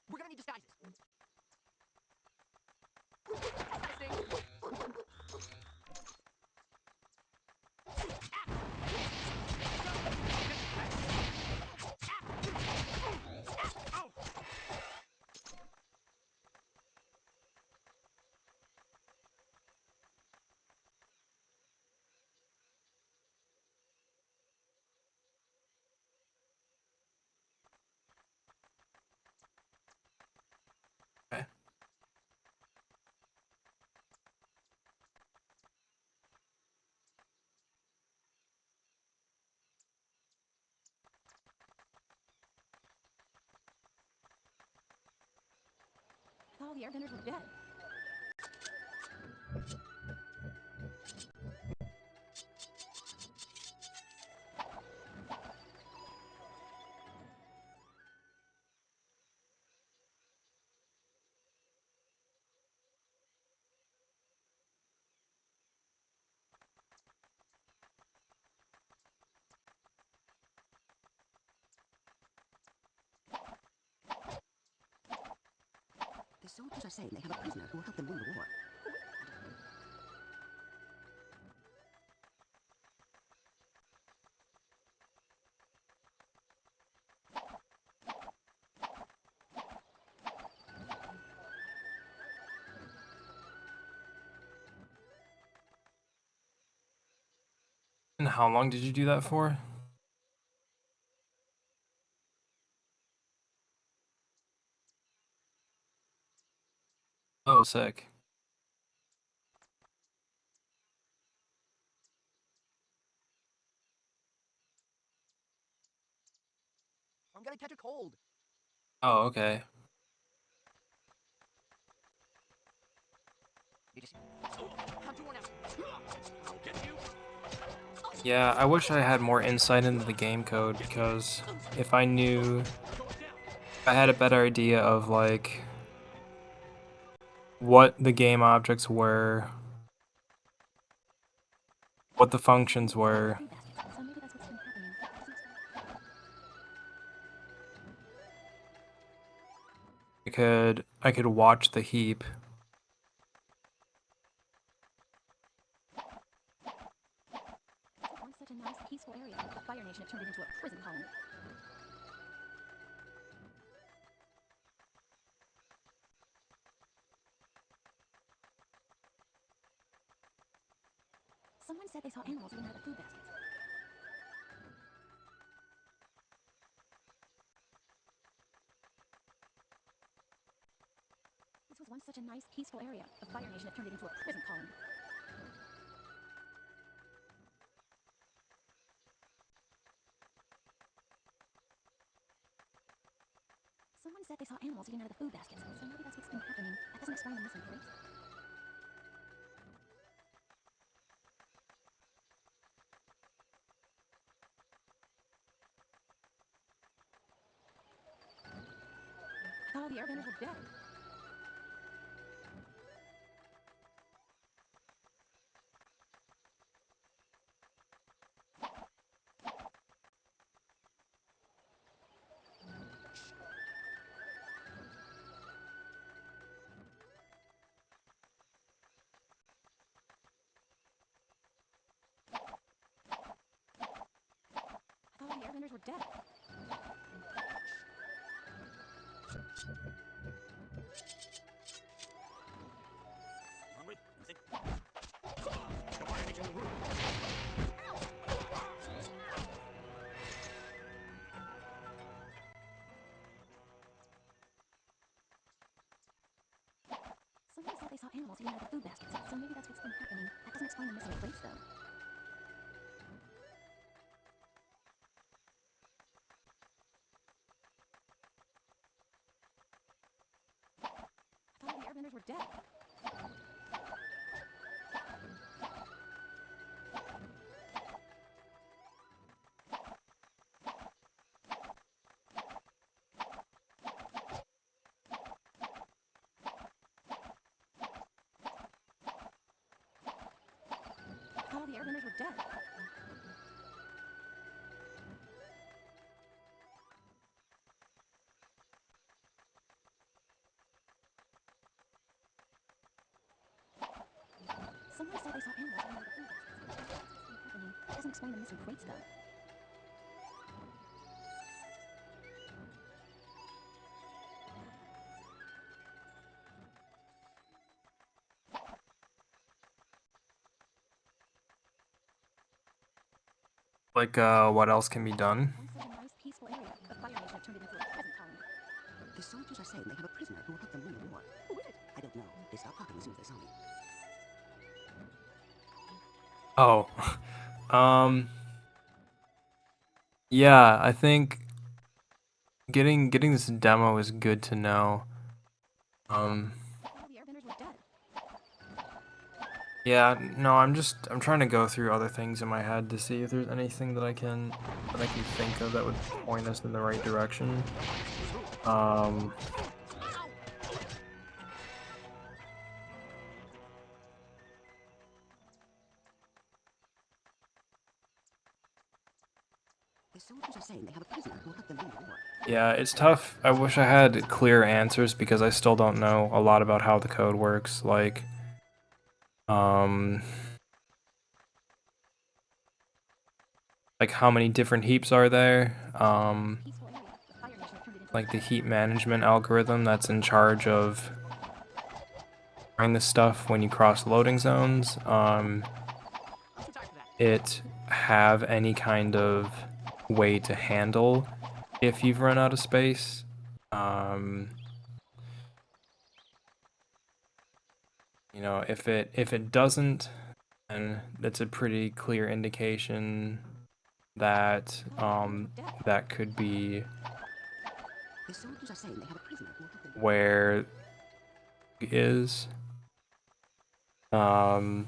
We're gonna need disguises. all the airbenders were dead. The soldiers are saying they have a prisoner who will help them win the war. And how long did you do that for? Oh, sick. I'm gonna catch a cold. Oh, okay. Did you see? How'd you want to? I'll get you. Yeah, I wish I had more insight into the game code, because if I knew, if I had a better idea of like what the game objects were, what the functions were, Food baskets, so maybe that's what's been happening. That doesn't explain. I could watch the heap. This was once such a nice, peaceful area. The Fire Nation had turned it into a prison colony. Someone said they saw animals eating out of the food baskets. This was once such a nice, peaceful area. The Fire Nation had turned it into a prison colony. Someone said they saw animals eating out of the food baskets, so maybe that's what's been happening. That doesn't explain the missing crates. I thought all the airbenders were dead. I thought all the airbenders were dead. Hungry? Think. The fire nature in the room. Someone said they saw animals eating out of the food baskets, so maybe that's what's been happening. That doesn't explain the missing crates, though. I thought all the airbenders were dead. I thought all the airbenders were dead. Someone said they saw animals eating out of the food baskets. What's been happening? That doesn't explain the missing crates, though. Like, what else can be done? Once such a nice, peaceful area. The Fire Nation had turned it into a prison colony. The soldiers are saying they have a prisoner who will help them win the war. Who is it? I don't know. They stopped talking as soon as they saw me. Oh, yeah, I think getting this demo is good to know. Yeah, no, I'm trying to go through other things in my head to see if there's anything that I can think of that would point us in the right direction. Um, The soldiers are saying they have a prisoner who will help them win the war. yeah, it's tough. I wish I had clear answers because I still don't know a lot about how the code works. Um, like how many different heaps are there? Peaceful area. The Fire Nation have turned it into Like the heap management algorithm that's in charge of trying this stuff when you cross loading zones. It have any kind of way to handle if you've run out of space. You know, if it doesn't, then that's a pretty clear indication that that could be The soldiers are saying they have a prisoner who will help them. where it is. Yeah,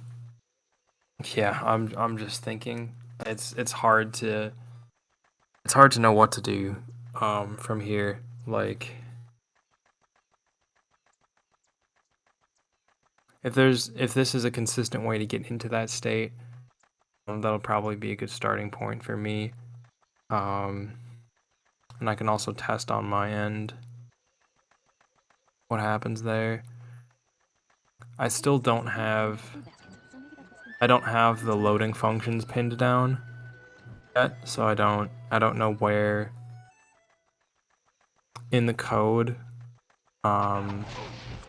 I'm just thinking it's hard to know what to do from here. Like if this is a consistent way to get into that state, that'll probably be a good starting point for me. And I can also test on my end what happens there. I still don't have food baskets, so maybe that's what's been I don't have the loading functions pinned down yet, so I don't know where in the code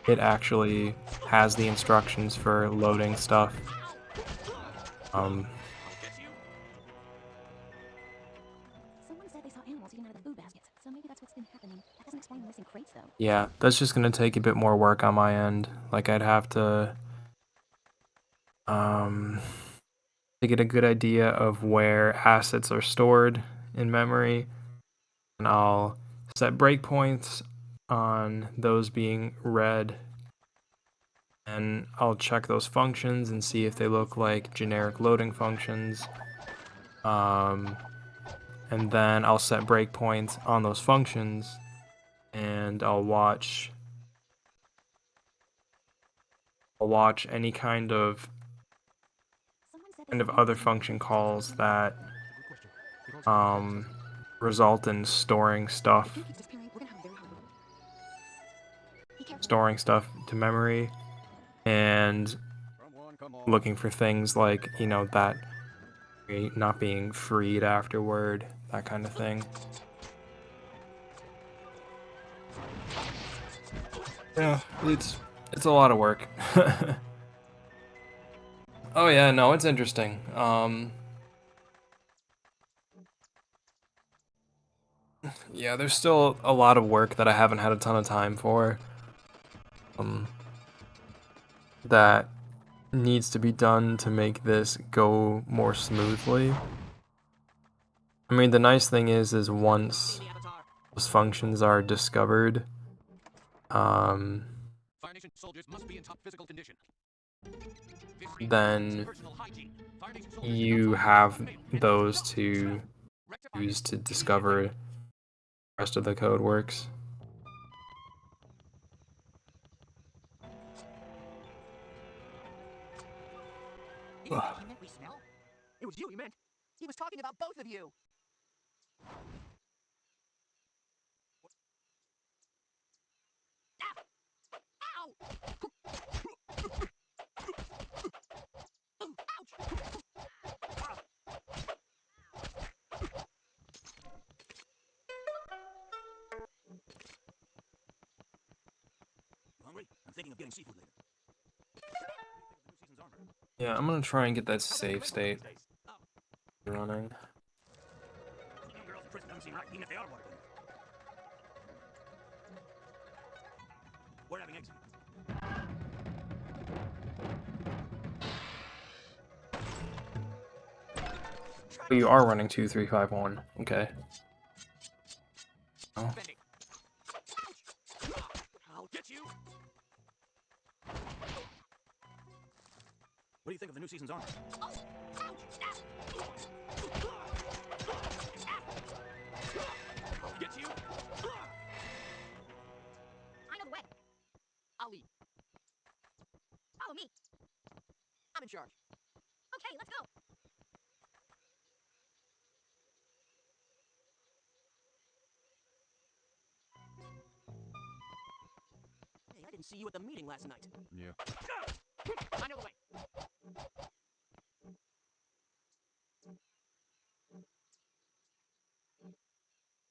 it actually has the instructions for loading stuff. Someone said they saw animals eating out of the food baskets, so maybe that's what's been happening. That doesn't explain the missing crates, though. Yeah, that's just gonna take a bit more work on my end. Like I'd have to get a good idea of where assets are stored in memory, and I'll set breakpoints on those being read, and I'll check those functions and see if they look like generic loading functions. And then I'll set breakpoints on those functions, and I'll watch any kind of Someone said they saw other animals eating out of the function food baskets, calls so that result in storing stuff Keeps disappearing. We're gonna have a very hard war. Be careful. storing stuff to memory and Come on. looking for things like, you know, that not being freed afterward, that kind of thing. Yeah, it's a lot of work. Oh yeah, no, it's interesting. Yeah, there's still a lot of work that I haven't had a ton of time for. That needs to be done to make this go more smoothly. I mean, the nice thing is once those functions are discovered, Fire Nation soldiers must be in top physical condition. then Personal hygiene. Fire Nation soldiers you have those to use to discover the rest of the code works. He meant we smell? It was you he meant. He was talking about both of you. Hungry? I'm thinking of getting seafood later. Yeah, I'm gonna try and get that save state running. Young girls in prison doesn't seem right, even if they are water cleaners. We're having eggs. Oh, you are running 2351. Okay. Oh. Bending. I'll get you. season's armor? Oh, ouch! Snap! Get you? I know the way. I'll lead. Follow me. I'm in charge. Okay, let's go. Hey, I didn't see you at the meeting last night. Yeah. I know the way.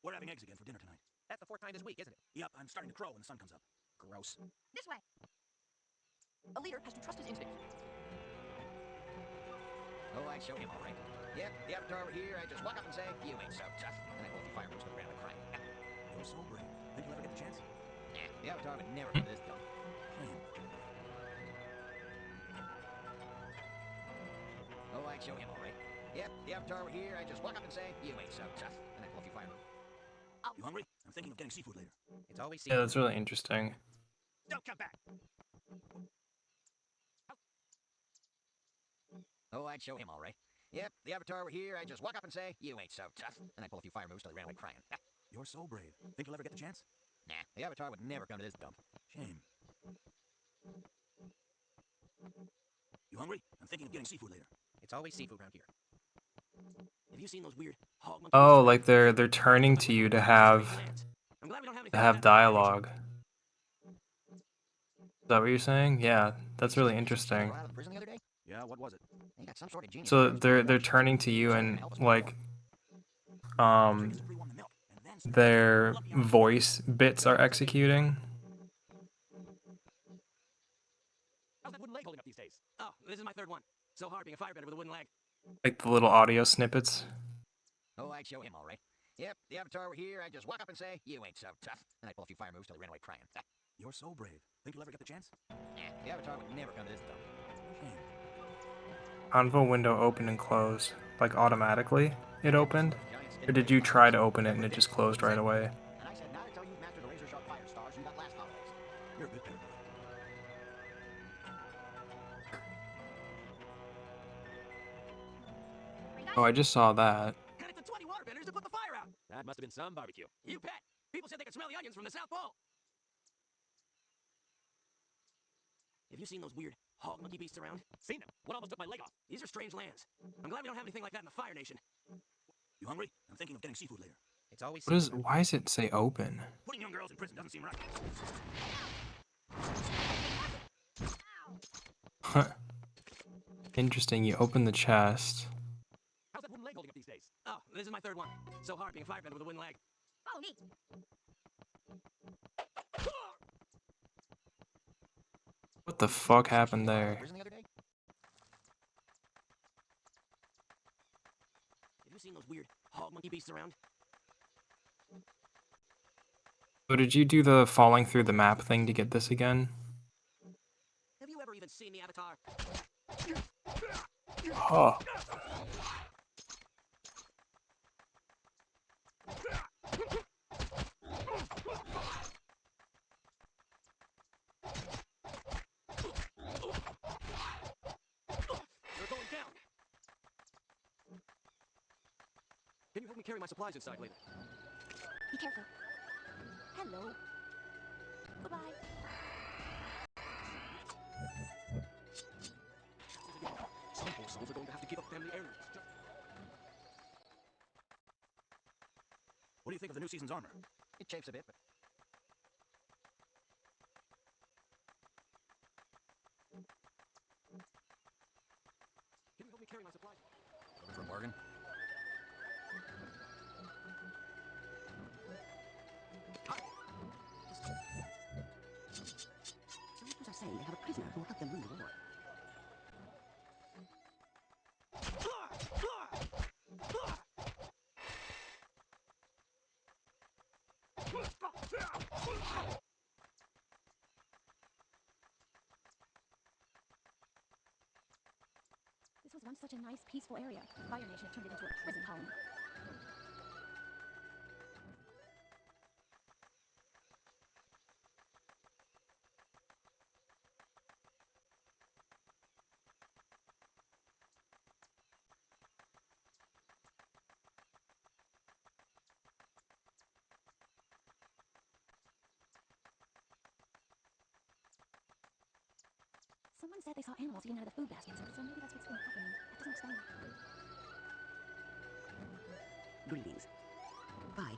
We're having eggs again for dinner tonight. That's the 4th time this week, isn't it? Yep, I'm starting to crow when the sun comes up. Gross. This way. A leader has to trust his instincts. Oh, I showed him all right. Yep, the avatar over here, I just walk up and say, you ain't so tough. And I pull a few fireworks to the ground and cry. You're so brave. Think you'll ever get the chance? Nah, the avatar would never do this dumb. Shame. Oh, I showed him all right. Yep, the avatar over here, I just walk up and say, you ain't so tough. And I pull a few fireworks. You hungry? I'm thinking of getting seafood later. It's always Yeah, that's really interesting. Don't come back! Oh, I'd show him all right. Yep, the avatar over here, I just walk up and say, you ain't so tough. And I pull a few fire moves till they ran away crying. You're so brave. Think you'll ever get the chance? Nah, the avatar would never come to this dump. Shame. You hungry? I'm thinking of getting seafood later. It's always seafood around here. Have you seen those weird hog monkeys? Oh, like they're turning to you to have I'm glad we don't have dialogue. Is that what you're saying? Yeah, that's really interesting. Out of the prison the other day? Yeah, what was it? They got some sort of genius. So they're turning to you and like their voice bits are executing. How's that wooden leg holding up these days? Oh, this is my 3rd one. So hard being a firebender with a wooden leg. Like the little audio snippets. Oh, I'd show him all right. Yep, the avatar over here, I just walk up and say, you ain't so tough. And I pull a few fire moves till they ran away crying. You're so brave. Think you'll ever get the chance? Nah, the avatar would never come to this dump. Shame. Convo window open and close. Like automatically it opened? Or did you try to open it and it just closed right away? And I said, not until you've mastered the razor sharp fire stars you got last holidays. You're a good parent. Oh, I just saw that. And it's the 20 waterbenders to put the fire out. That must have been some barbecue. You bet. People said they could smell the onions from the South Pole. Have you seen those weird hog monkey beasts around? Seen them. One almost took my leg off. These are strange lands. I'm glad we don't have anything like that in the Fire Nation. You hungry? I'm thinking of getting seafood later. It's always Why does it say open? Putting young girls in prison doesn't seem right. Interesting, you open the chest. How's that wooden leg holding up these days? Oh, this is my 3rd one. So hard being a firebender with a wooden leg. Follow me. What the fuck happened there? Prison the other day? Have you seen those weird hog monkey beasts around? So did you do the falling through the map thing to get this again? Have you ever even seen the Avatar? Huh. They're going down. Can you help me carry my supplies inside later? Be careful. Hello. Goodbye. Some poor souls are going to have to give up family heirlooms. What do you think of the new season's armor? It chafes a bit, but can you help me carry my supplies? Looking for a bargain? Soldiers are saying they have a prisoner who will help them win the war. This was once such a nice, peaceful area. Fire Nation had turned it into a prison colony. Someone said they saw animals eating out of the food baskets, so maybe that's what's been happening. That doesn't explain. Greetings. Bye.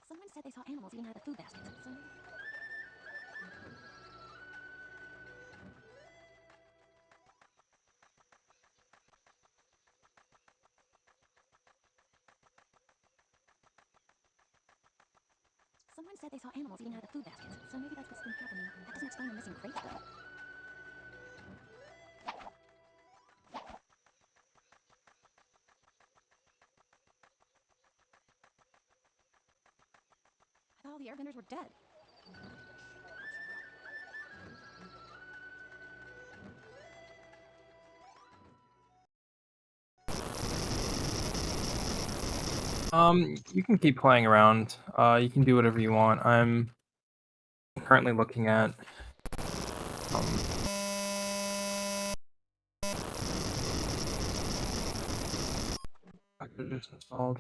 Someone said they saw animals eating out of the food baskets, so maybe... Someone said they saw animals eating out of the food baskets, so maybe that's what's been happening. That doesn't explain the missing crates, though. I thought all the airbenders were dead. You can keep playing around. You can do whatever you want. I'm currently looking at packages installed.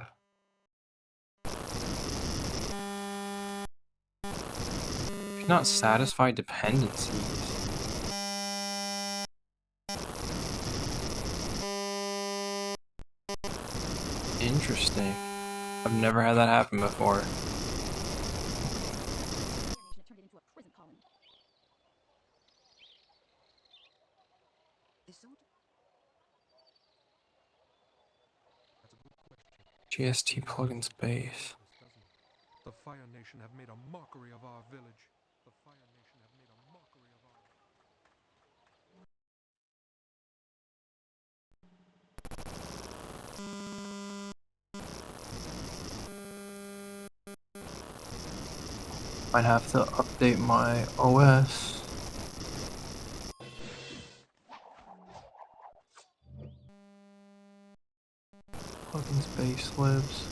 If not satisfy dependencies. Interesting. I've never had that happen before. Nation had turned it into a prison colony. Is so? That's a good question. GST plugins base. The Fire Nation have made a mockery of our village. The Fire Nation have made a mockery of our... Might have to update my OS. Plugins base lives.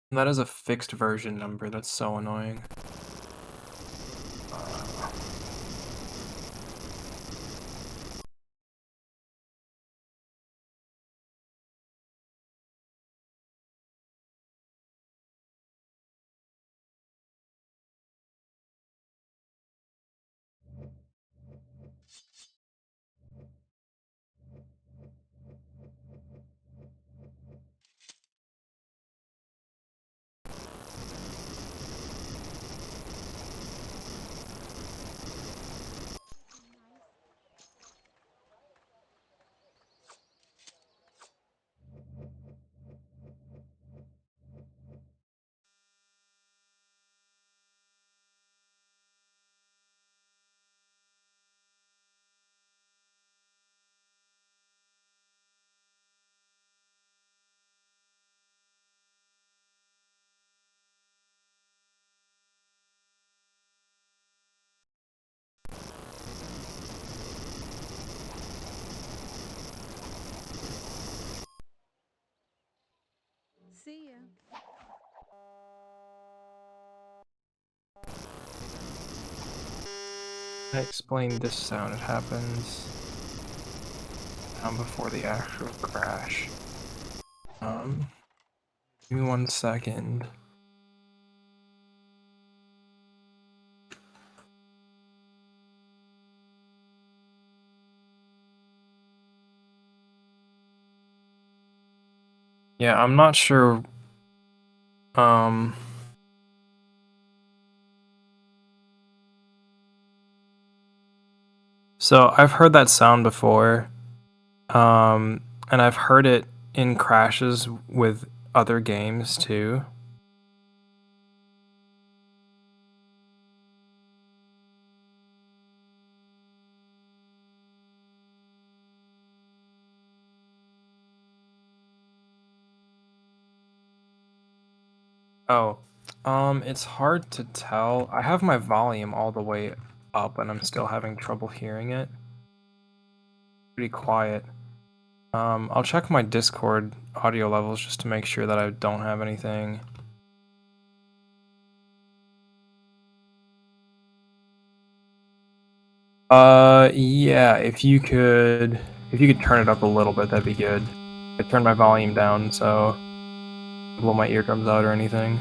And that is a fixed version number. That's so annoying. See ya. I explained this sound. It happens before the actual crash. Give me 1 second. Yeah, I'm not sure. So I've heard that sound before, and I've heard it in crashes with other games too. Oh, it's hard to tell. I have my volume all the way up and I'm still having trouble hearing it. Pretty quiet. I'll check my Discord audio levels just to make sure that I don't have anything. Yeah, if you could turn it up a little bit, that'd be good. I turned my volume down, so blow my eardrums out or anything.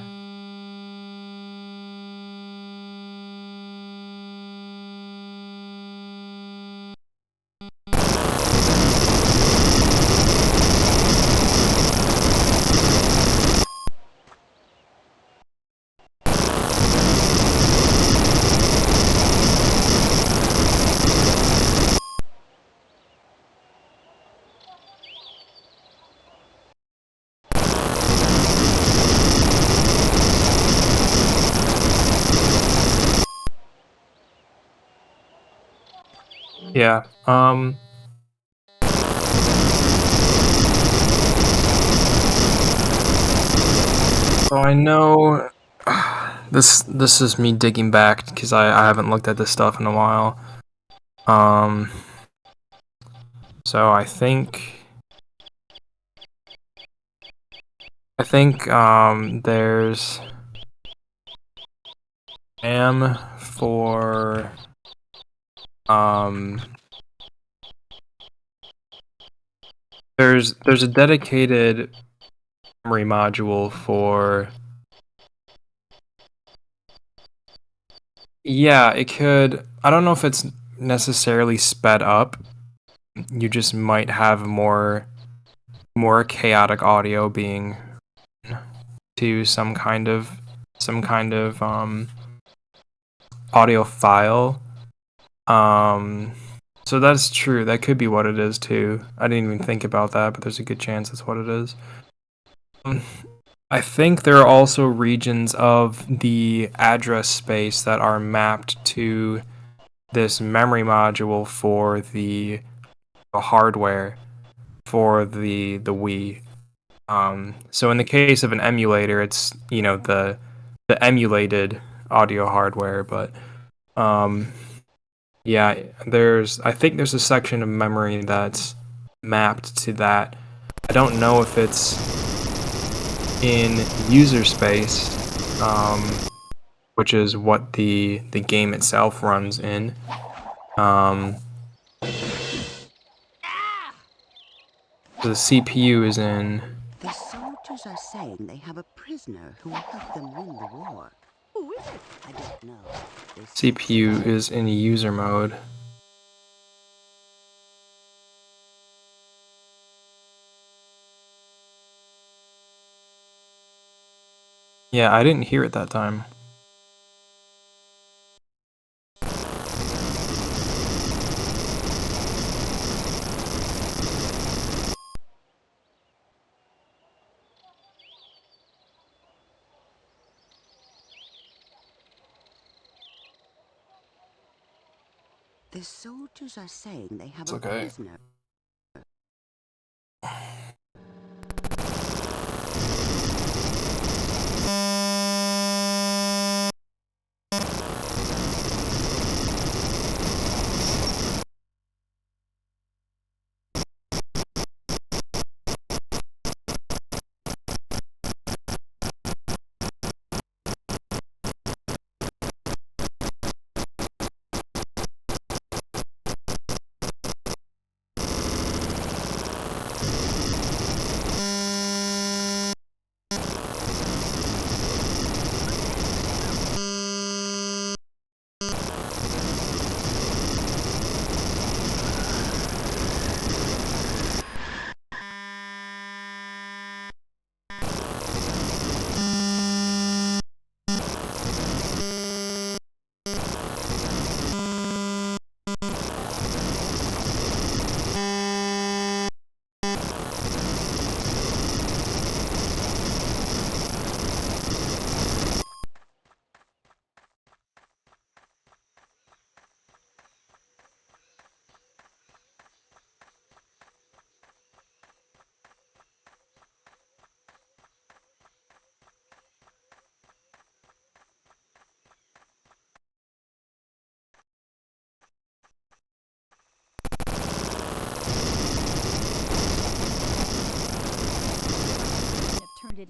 Yeah, so I know this is me digging back because I haven't looked at this stuff in a while. So I think there's RAM for there's a dedicated memory module for, yeah, it could, I don't know if it's necessarily sped up. You just might have more chaotic audio being to some kind of audio file. So that's true. That could be what it is too. I didn't even think about that, but there's a good chance that's what it is. I think there are also regions of the address space that are mapped to this memory module for the hardware for the Wii. So in the case of an emulator, it's, you know, the emulated audio hardware, but yeah, I think there's a section of memory that's mapped to that. I don't know if it's in user space, which is what the game itself runs in. The CPU is in. The soldiers are saying they have a prisoner who will help them win the war. Who is it? I don't know. CPU is in user mode. Yeah, I didn't hear it that time. The soldiers are saying they have It's a okay. prisoner.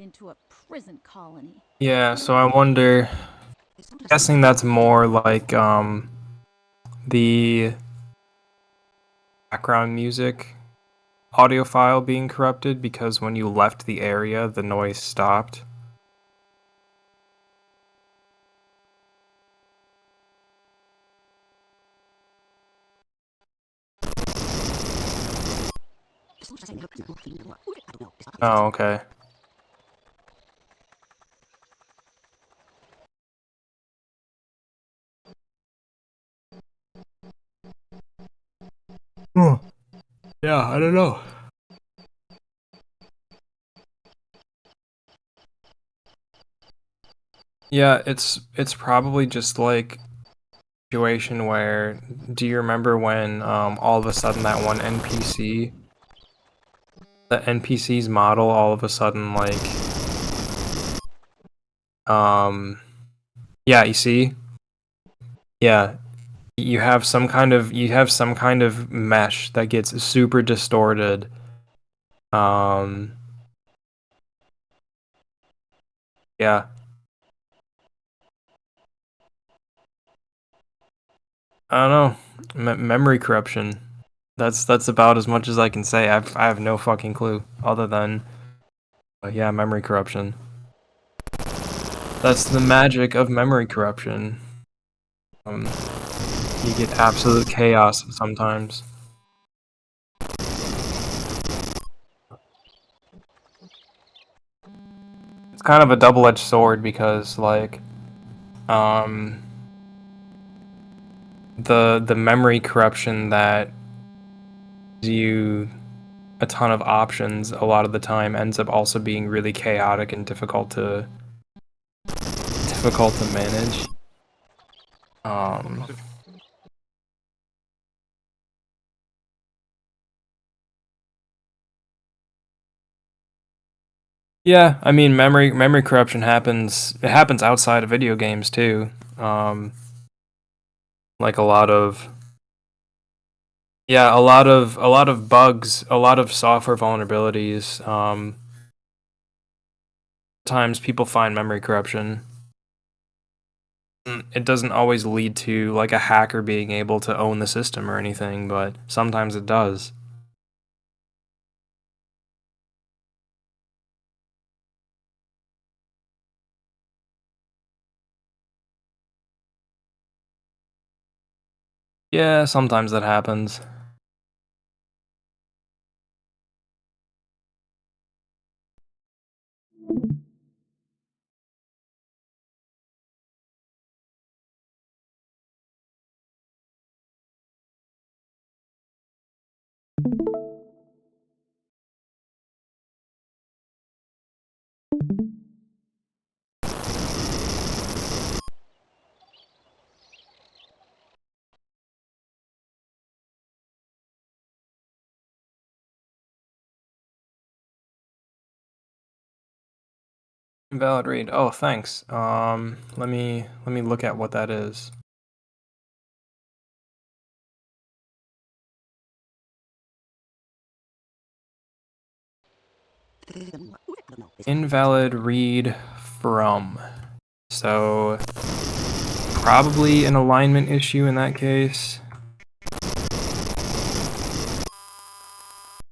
into a prison colony. Yeah, so I wonder, guessing that's more like the background music audio file being corrupted, because when you left the area, the noise stopped. Oh, okay. Oh, yeah, I don't know. Yeah, it's probably just like situation where, do you remember when all of a sudden that one NPC, the NPC's model all of a sudden like yeah, you see? Yeah, you have some kind of mesh that gets super distorted. Yeah. I don't know. Memory corruption. That's about as much as I can say. I have no fucking clue other than yeah, memory corruption. That's the magic of memory corruption. You get absolute chaos sometimes. It's kind of a double-edged sword because like the memory corruption that gives you a ton of options a lot of the time ends up also being really chaotic and difficult to manage. Yeah, I mean memory corruption happens. It happens outside of video games too. Like a lot of a lot of bugs, a lot of software vulnerabilities. Times people find memory corruption. It doesn't always lead to like a hacker being able to own the system or anything, but sometimes it does. Yeah, sometimes that happens. Invalid read. Oh, thanks. Let me look at what that is. Invalid read from. So probably an alignment issue in that case.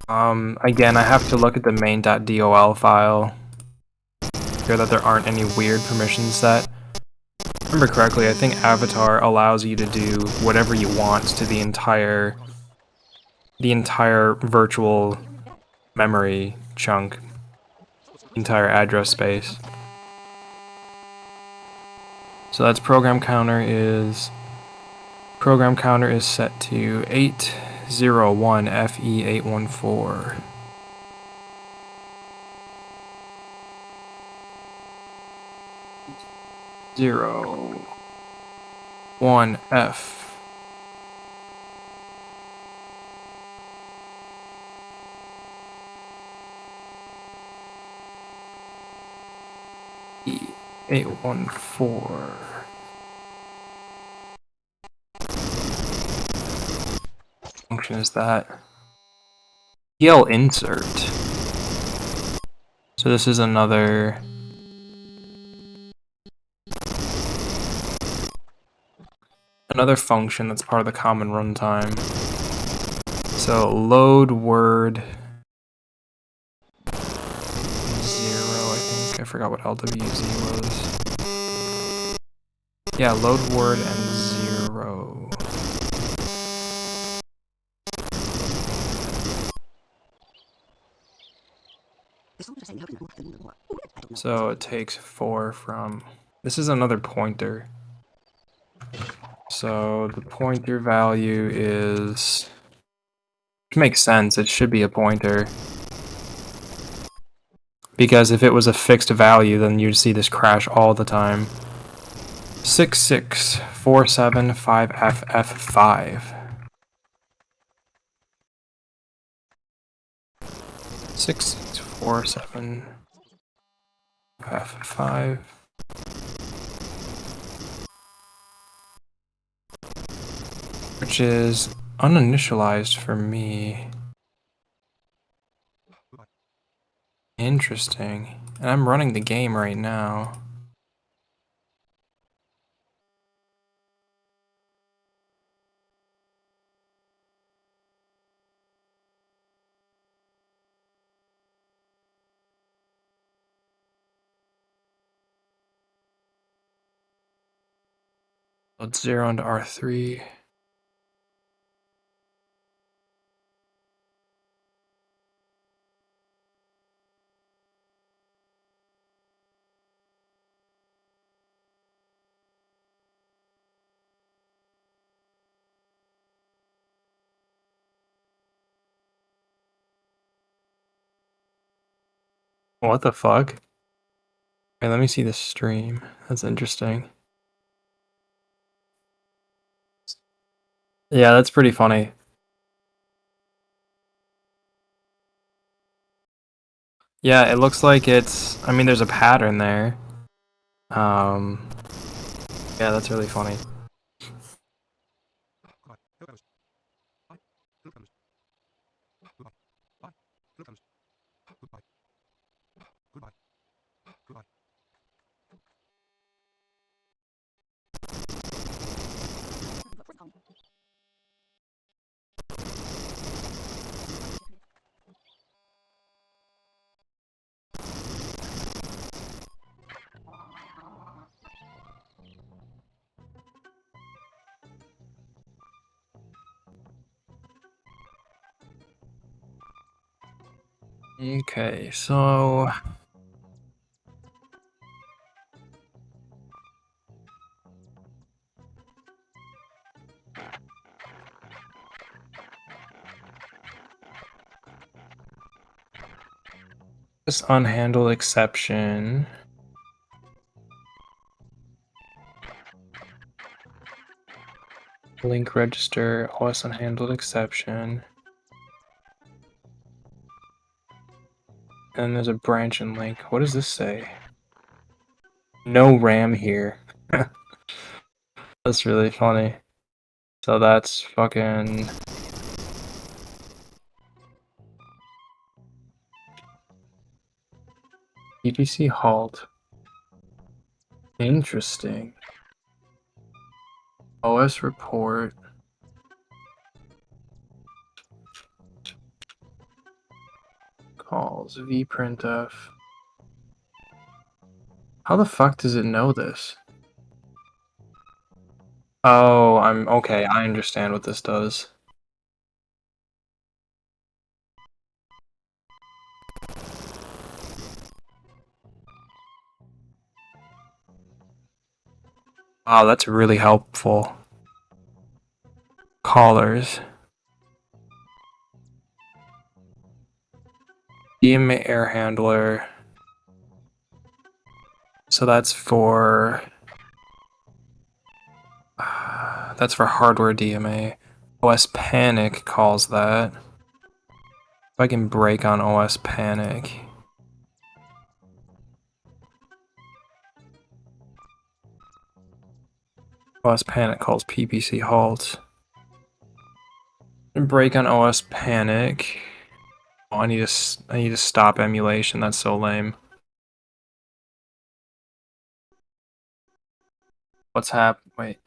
Again, I have to look at the main.dol file. Sure that there aren't any weird permissions set. If I remember correctly, I think Avatar allows you to do whatever you want to the entire virtual memory chunk, entire address space. So that's program counter is set to 801 FE814. 1F. E814. Function is that? PL insert. So this is another function that's part of the common runtime. So load word 0, I think. I forgot what LWZ was. Yeah, load word and 0. The soldiers are saying they hope to win the war. Oh, I don't know. So it takes 4 from... This is another pointer. So the pointer value is... Which makes sense, it should be a pointer. Because if it was a fixed value, then you'd see this crash all the time. 66475FF5. 6647F5. Which is uninitialized for me. Interesting. And I'm running the game right now. Load 0 into R3. What the fuck? Okay, let me see the stream. That's interesting. Yeah, that's pretty funny. Yeah, it looks like it's... I mean, there's a pattern there. Yeah, that's really funny. Okay, so... This unhandled exception. Link register, OS unhandled exception. And there's a branch and link. What does this say? No RAM here. That's really funny. So that's fucking... PPC halt. Interesting. OS report. Calls vprintf. How the fuck does it know this? Oh, I'm okay. I understand what this does. Wow, that's really helpful. Callers. DMA air handler. So that's for hardware DMA. OS panic calls that. If I can break on OS panic. OS panic calls PPC halt. And break on OS panic. Oh, I need to stop emulation. That's so lame. Wait.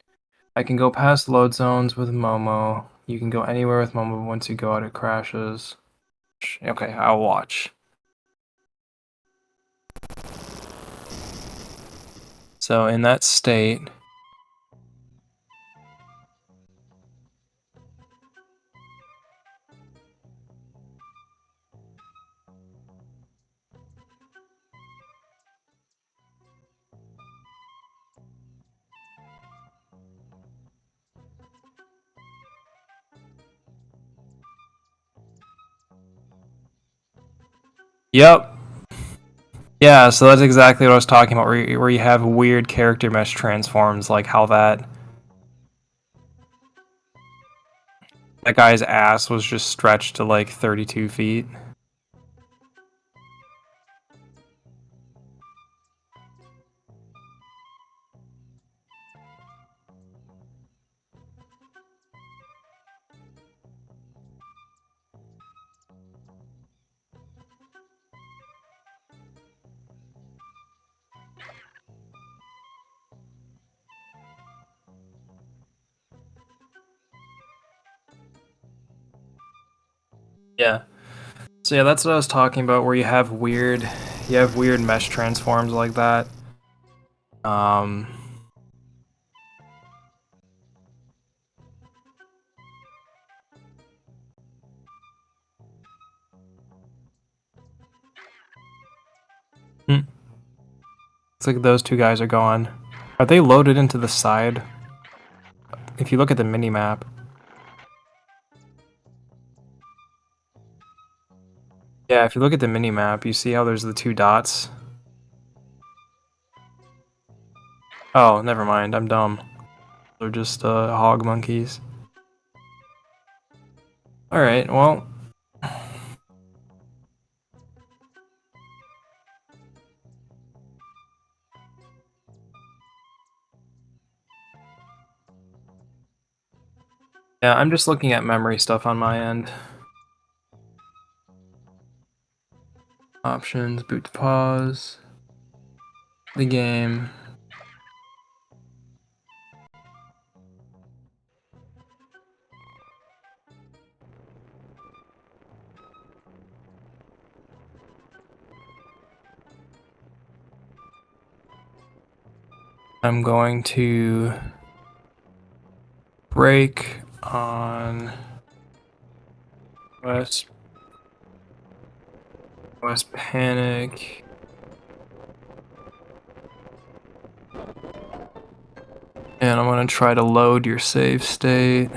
I can go past load zones with Momo. You can go anywhere with Momo, but once you go out, it crashes. Okay, I'll watch. So in that state, yep. Yeah, so that's exactly what I was talking about, where you have weird character mesh transforms, like how that guy's ass was just stretched to like 32 feet. Yeah. So yeah, that's what I was talking about, where you have weird mesh transforms like that. Um, Looks like those two guys are gone. Are they loaded into the side? If you look at the mini-map. Yeah, if you look at the mini-map, you see how there's the two dots? Oh, never mind, I'm dumb. They're just hog monkeys. Alright, well. Yeah, I'm just looking at memory stuff on my end. Options, boot to pause. The game. I'm going to break on West Panic. And I'm going to try to load your save state.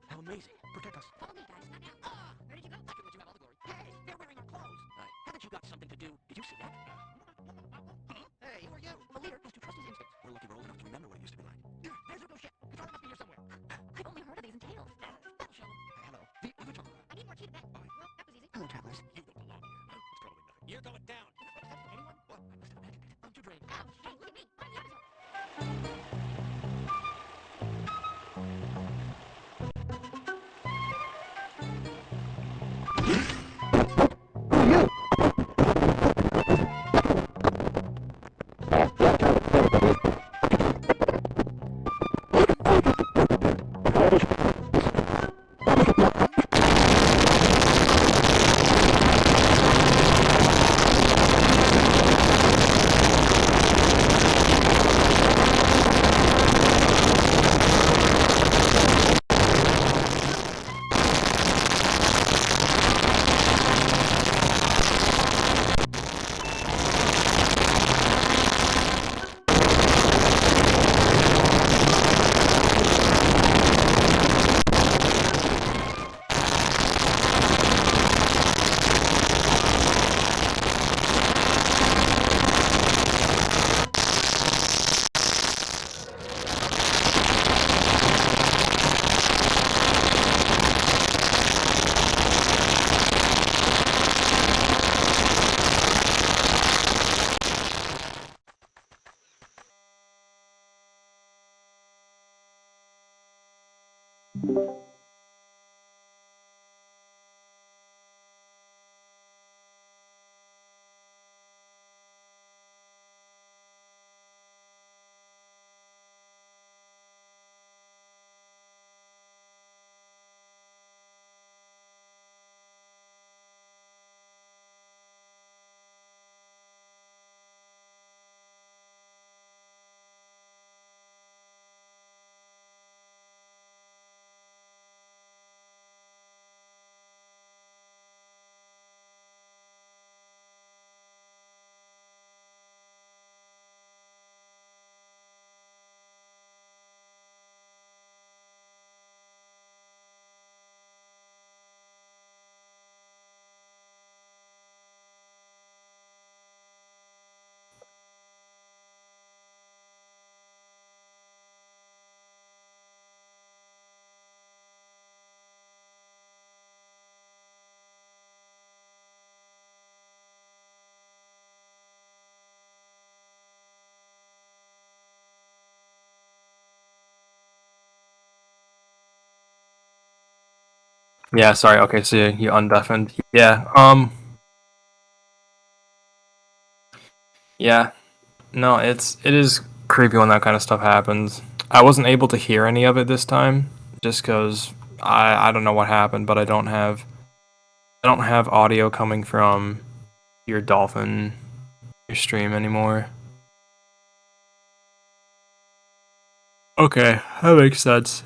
How amazing. Protect us. Follow me, guys. Not now. Where did you go? I could let you have all the glory. Hey, they're wearing our clothes. Haven't you got something to do? Did you see that? Hey, who are you? A leader has to Yeah, sorry. Okay, so you undeafened. Yeah. Yeah. No, it is creepy when that kind of stuff happens. I wasn't able to hear any of it this time, just because I don't know what happened, but I don't have audio coming from your dolphin your stream anymore. Okay, that makes sense.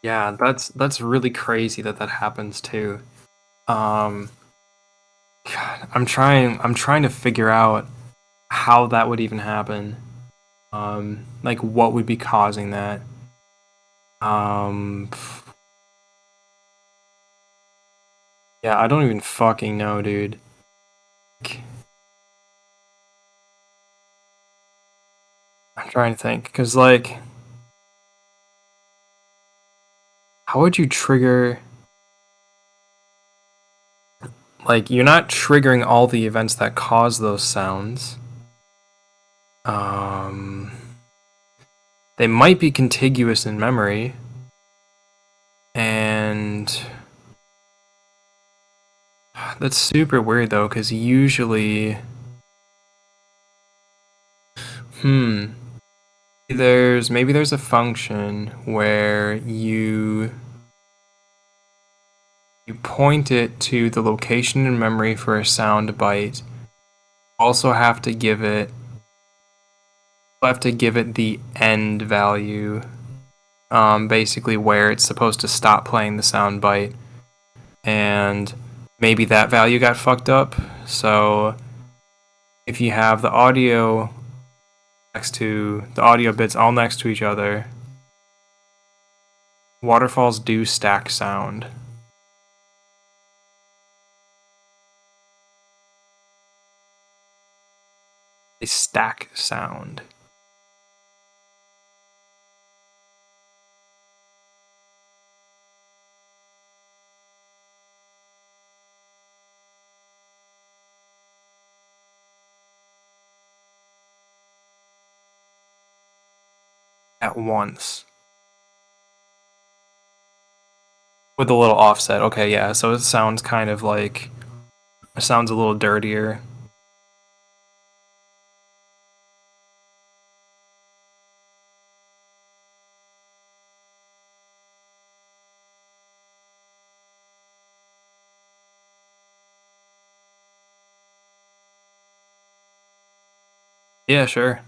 Yeah, that's really crazy that that happens too. Um, God, I'm trying to figure out how that would even happen. Like what would be causing that? Um, yeah, I don't even fucking know, dude. I'm trying to think, cause like, how would you trigger? Like, you're not triggering all the events that cause those sounds. Um, they might be contiguous in memory, and that's super weird though, because usually, hmm, maybe there's a function where you point it to the location in memory for a sound byte. Also have to give it the end value, basically where it's supposed to stop playing the sound byte, and maybe that value got fucked up. So if you have the audio bits all next to each other, waterfalls do stack sound. They stack sound. At once. With a little offset. Okay, yeah, so it sounds kind of like, it sounds a little dirtier. Yeah, sure.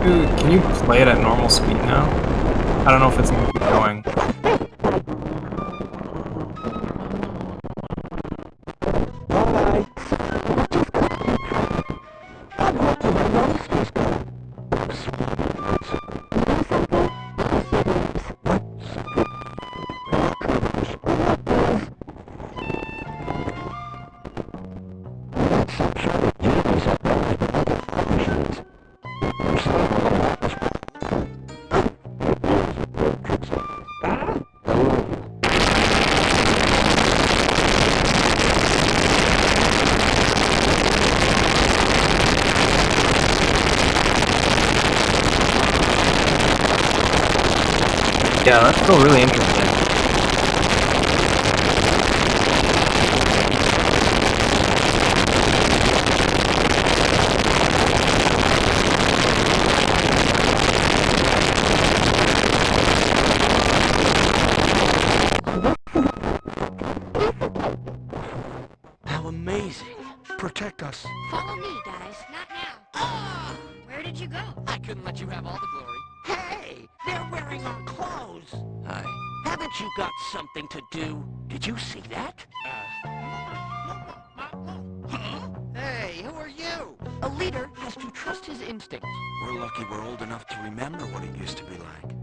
Can you play it at normal speed now? I don't know if it's gonna keep going. Yeah, that's still really interesting. How amazing. Protect us. Follow me, guys. Not now. Ah! Where did you go? I couldn't let you have all the glory. Hey, they're wearing our clothes. Hi. Haven't you got something to do? Did you see that? Hey, who are you? A leader has to trust his instincts. We're lucky we're old enough to remember what it used to be like.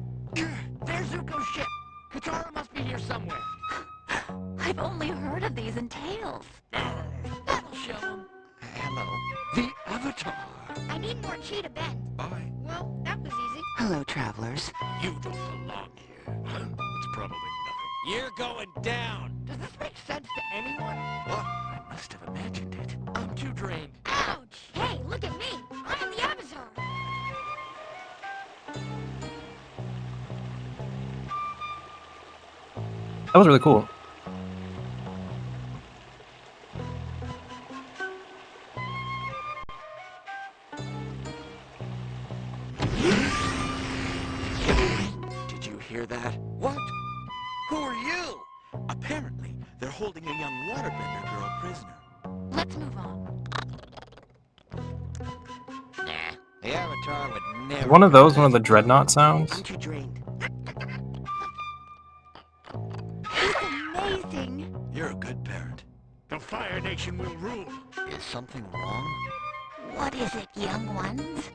There's Zuko's ship. Katara must be here somewhere. I've only heard of these in tales. That'll show him. Hello. The Avatar. I need more chi to bend. Bye. Well, that was easy. Hello, travelers. You don't belong here. It's probably nothing. You're going down. Does this make sense to anyone? What? I must have imagined it. I'm too drained. Ouch! Hey, look at me. I am the Avatar. That was really cool. Did you hear that? What? Who are you? Apparently, they're holding a young waterbender girl prisoner. Let's move on. Nah, the Avatar would never... Is one of those one of the dreadnought sounds? I'm too drained. He's amazing. You're a good parent. The Fire Nation will rule. Is something wrong? What is it, young ones?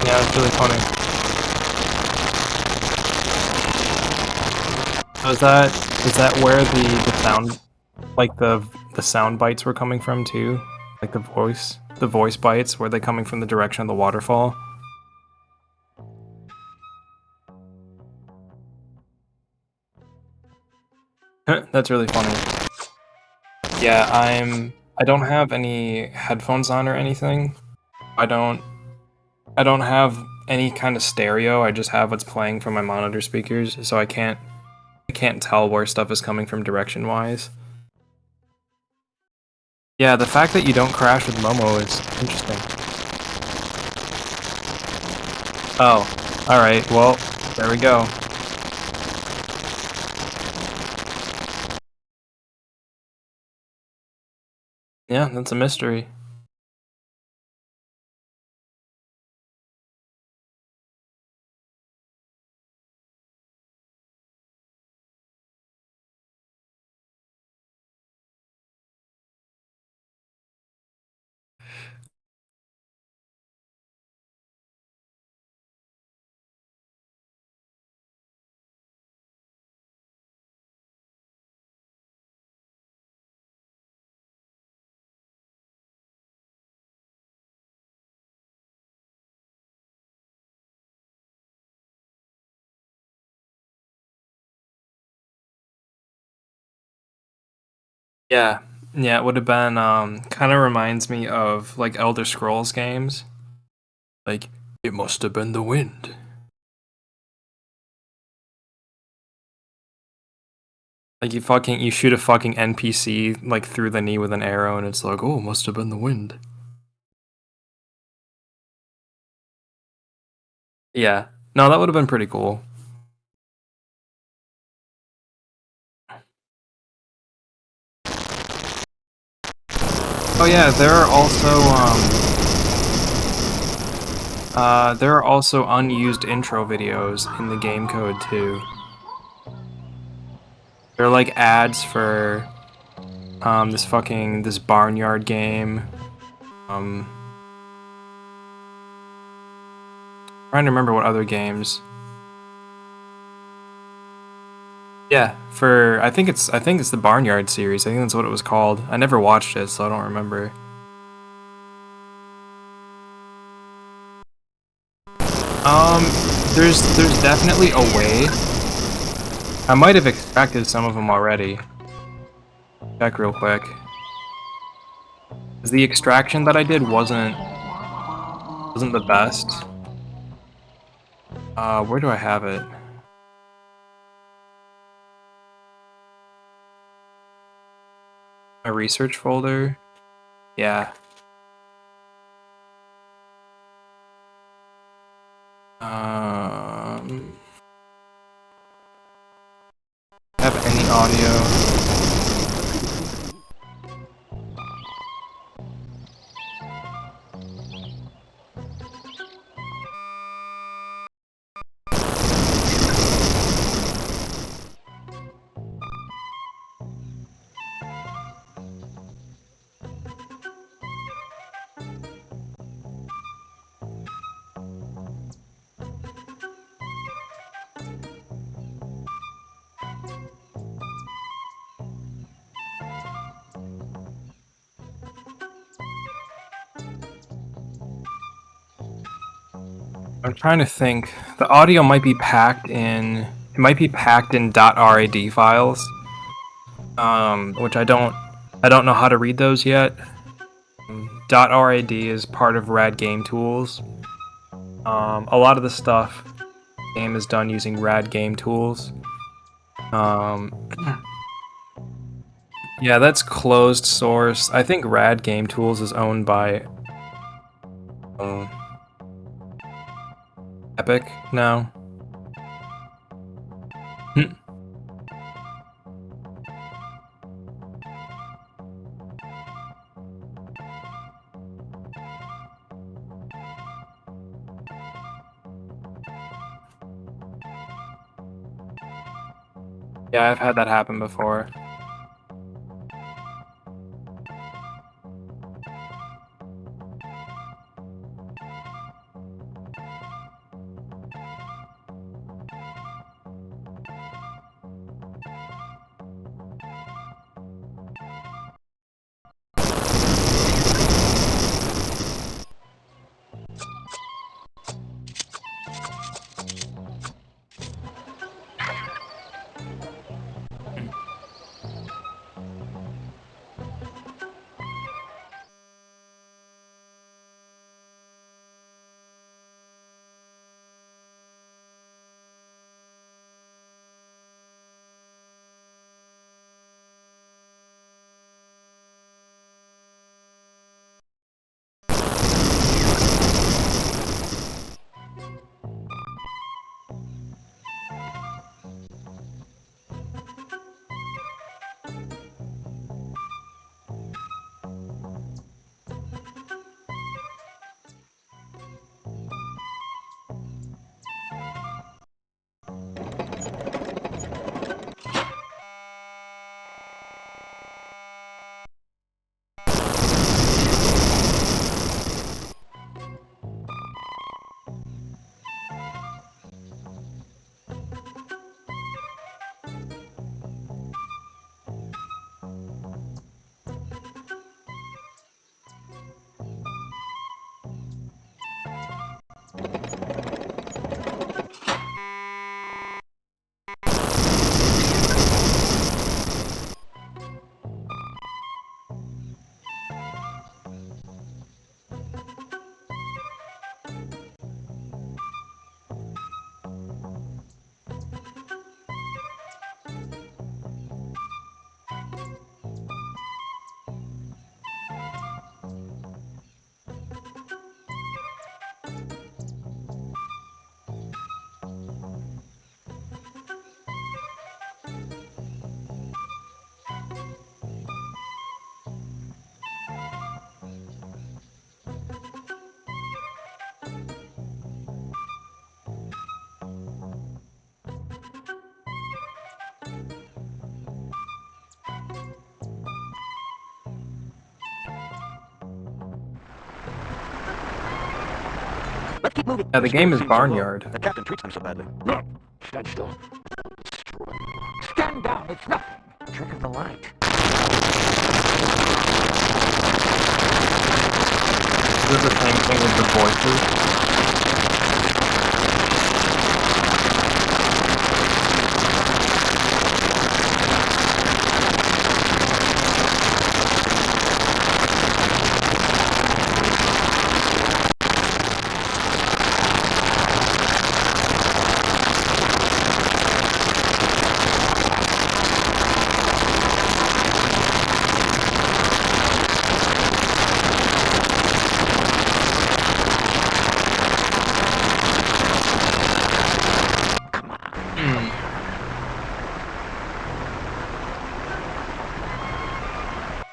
Yeah, it's really funny. So is that where the sound, like the sound bites were coming from too? Like the voice bites, were they coming from the direction of the waterfall? That's really funny. Yeah, I don't have any headphones on or anything. I don't have any kind of stereo. I just have what's playing from my monitor speakers, so I can't tell where stuff is coming from direction-wise. Yeah, the fact that you don't crash with Momo is interesting. Oh, alright, well, there we go. Yeah, that's a mystery. Yeah, yeah, it would have been kind of reminds me of like Elder Scrolls games. Like it must have been the wind. Like you shoot a fucking NPC like through the knee with an arrow and it's like, "Oh, it must have been the wind." Yeah. No, that would have been pretty cool. Oh yeah, there are also unused intro videos in the game code too. They're like ads for this barnyard game. Trying to remember what other games. Yeah, for I think it's the Barnyard series. I think that's what it was called. I never watched it, so I don't remember. Um, there's definitely a way. I might have extracted some of them already. Check real quick. 'Cause the extraction that I did wasn't the best. Where do I have it? My research folder? Yeah. Have any audio? I'm trying to think. The audio might be packed in. It might be packed in .rad files, which I don't know how to read those yet. .rad is part of Rad Game Tools. A lot of the stuff game is done using Rad Game Tools. Yeah, that's closed source. I think Rad Game Tools is owned by Epic now. Yeah, I've had that happen before. Let's keep moving. Yeah, the game is Spirit seems so low. Barnyard. The captain treats them so badly. Stand still. Stand down. It's nothing. Trick of the light. Is this the same thing with the voices?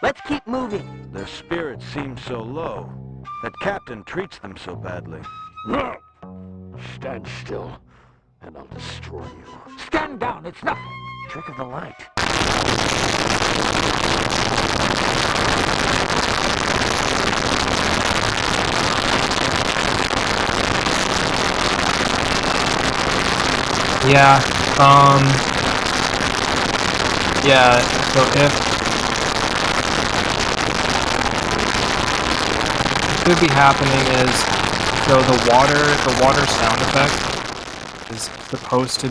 Let's keep moving. Their spirits seem so low. That captain treats them so badly. Stand still, and I'll destroy you. Stand down, it's nothing. Trick of the light. Yeah, yeah, so if could be happening is, so the water sound effect is supposed to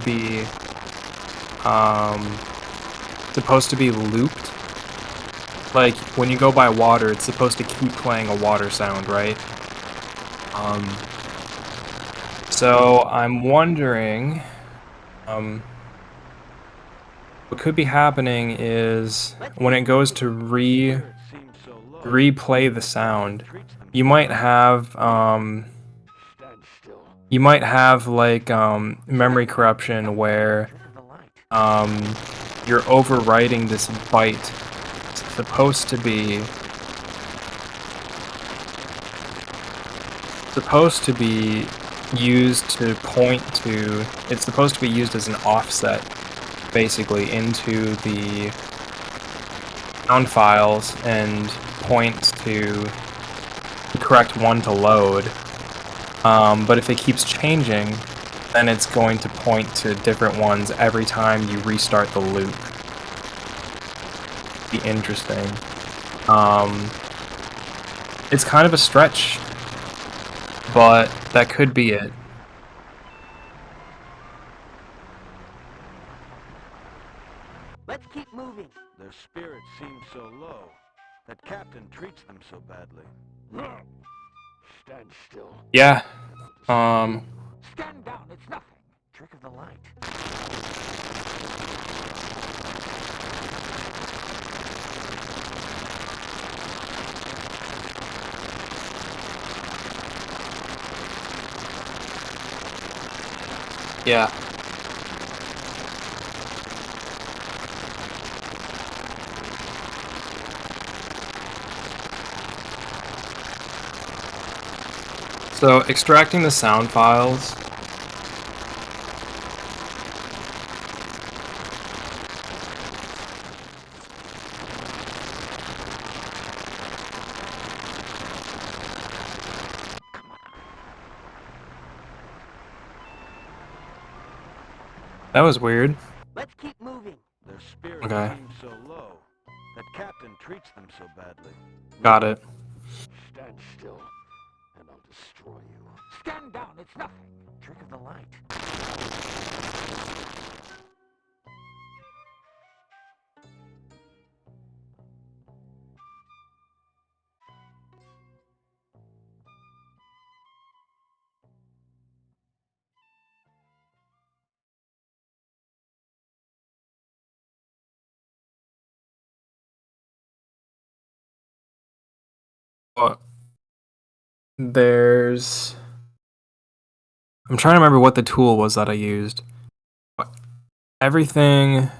be looped. Like, when you go by water, it's supposed to keep playing a water sound, right? So I'm wondering, what could be happening is when it goes to replay the sound, you might have like memory corruption where you're overwriting this byte. It's supposed to be used to point to, it's supposed to be used as an offset basically into the sound files and points to the correct one to load. But if it keeps changing, then it's going to point to different ones every time you restart the loop. Be interesting. It's kind of a stretch, but that could be it. Let's keep moving. Their spirits seem so low. That captain treats them so badly. Stand still. Yeah. Stand down, it's nothing. Trick of the light. Yeah. So, extracting the sound files. That was weird. Let's keep moving. Their spirits Okay. seem so low. That captain treats them so badly. Got it. Stand still, and I'll destroy you. Stand down, it's nothing. Trick of the light. But there's... I'm trying to remember what the tool was that I used. Everything,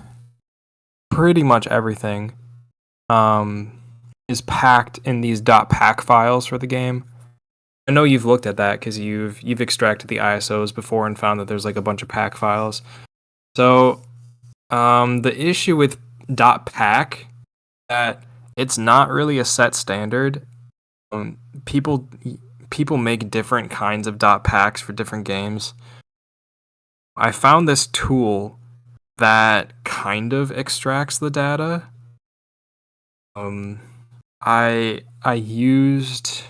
pretty much everything, is packed in these .pack files for the game. I know you've looked at that because you've extracted the ISOs before and found that there's like a bunch of pack files. So the issue with .pack that it's not really a set standard. People make different kinds of .packs for different games. I found this tool that kind of extracts the data. I used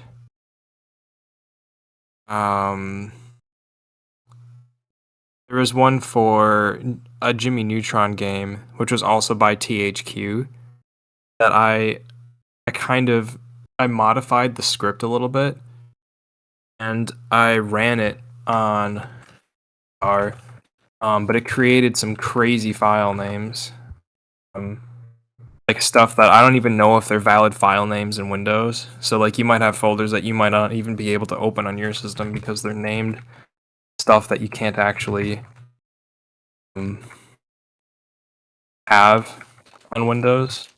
there was one for a Jimmy Neutron game, which was also by THQ, that I modified the script a little bit, and I ran it on R, but it created some crazy file names, like stuff that I don't even know if they're valid file names in Windows. So like you might have folders that you might not even be able to open on your system because they're named stuff that you can't actually have on Windows.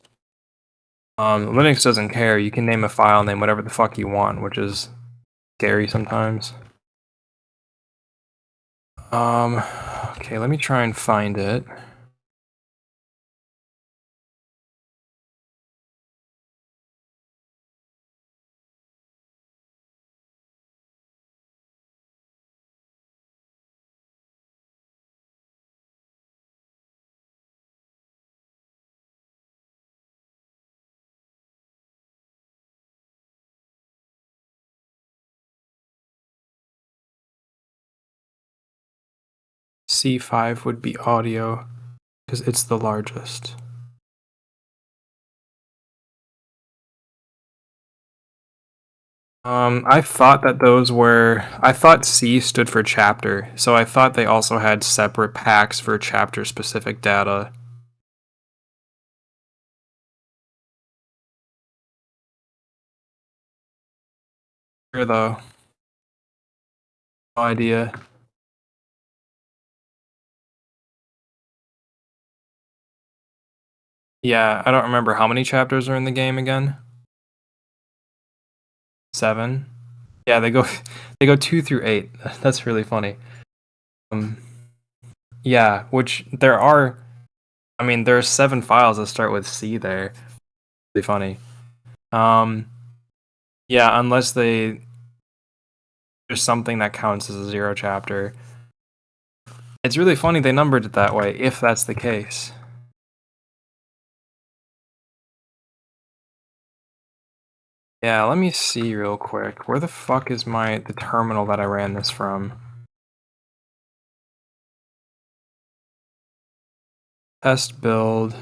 Linux doesn't care. You can name a file name whatever the fuck you want, which is scary sometimes. Okay, let me try and find it. C5 would be audio, because it's the largest. I thought C stood for chapter, so I thought they also had separate packs for chapter-specific data. Sure, though. No idea. Yeah, I don't remember how many chapters are in the game again. 7. Yeah, they go 2 through 8. That's really funny. Yeah, which there are. I mean, there are 7 files that start with C there. Really funny. Yeah, unless there's something that counts as a 0 chapter. It's really funny they numbered it that way, if that's the case. Yeah, let me see real quick. Where the fuck is the terminal that I ran this from? Test build,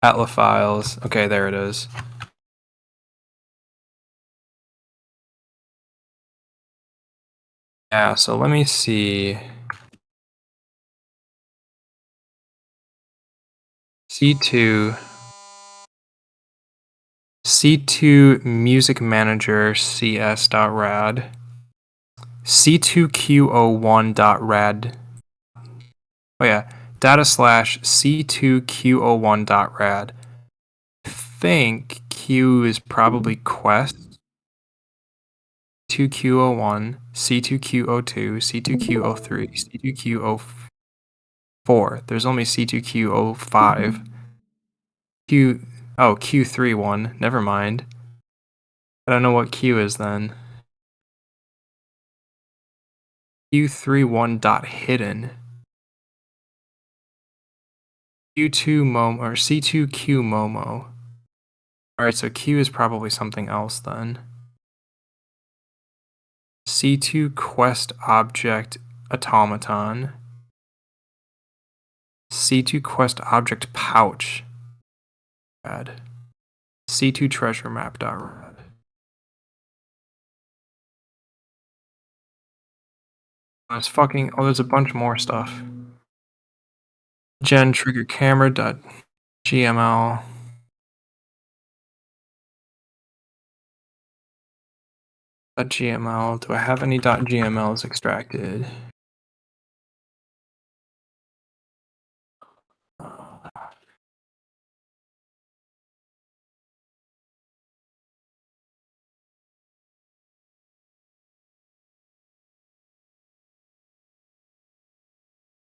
Atla files. Okay, there it is. Yeah, so let me see. C2 music manager cs.rad c2q01.rad. Oh yeah, data / c2q01.rad. I think Q is probably quest. C2q01, C2q02, C2q03, C2q04. There's only C2q05. Q31. Never mind. I don't know what Q is then. Q31.hidden. Q2 Momo or C2Q Momo. Alright, so Q is probably something else then. C2 quest object automaton. C2 quest object pouch. Rad. C2 treasure map.rad. There's fucking, oh, there's a bunch more stuff. Gen trigger camera.gml. .gml. Do I have any .gmls extracted?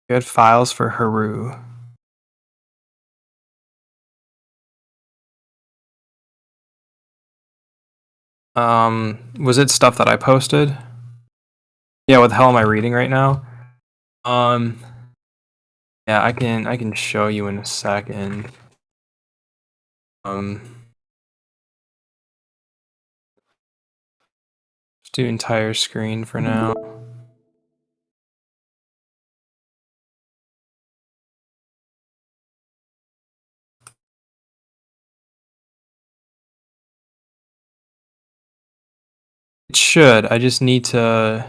Good files for Haru. Was it stuff that I posted? Yeah, what the hell am I reading right now? Yeah, I can show you in a second. Just do entire screen for now. It should. I just need to.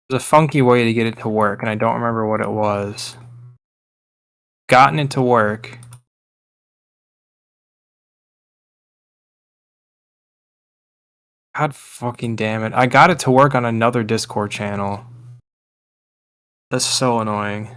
There's a funky way to get it to work, and I don't remember what it was. Gotten it to work. God fucking damn it. I got it to work on another Discord channel. That's so annoying.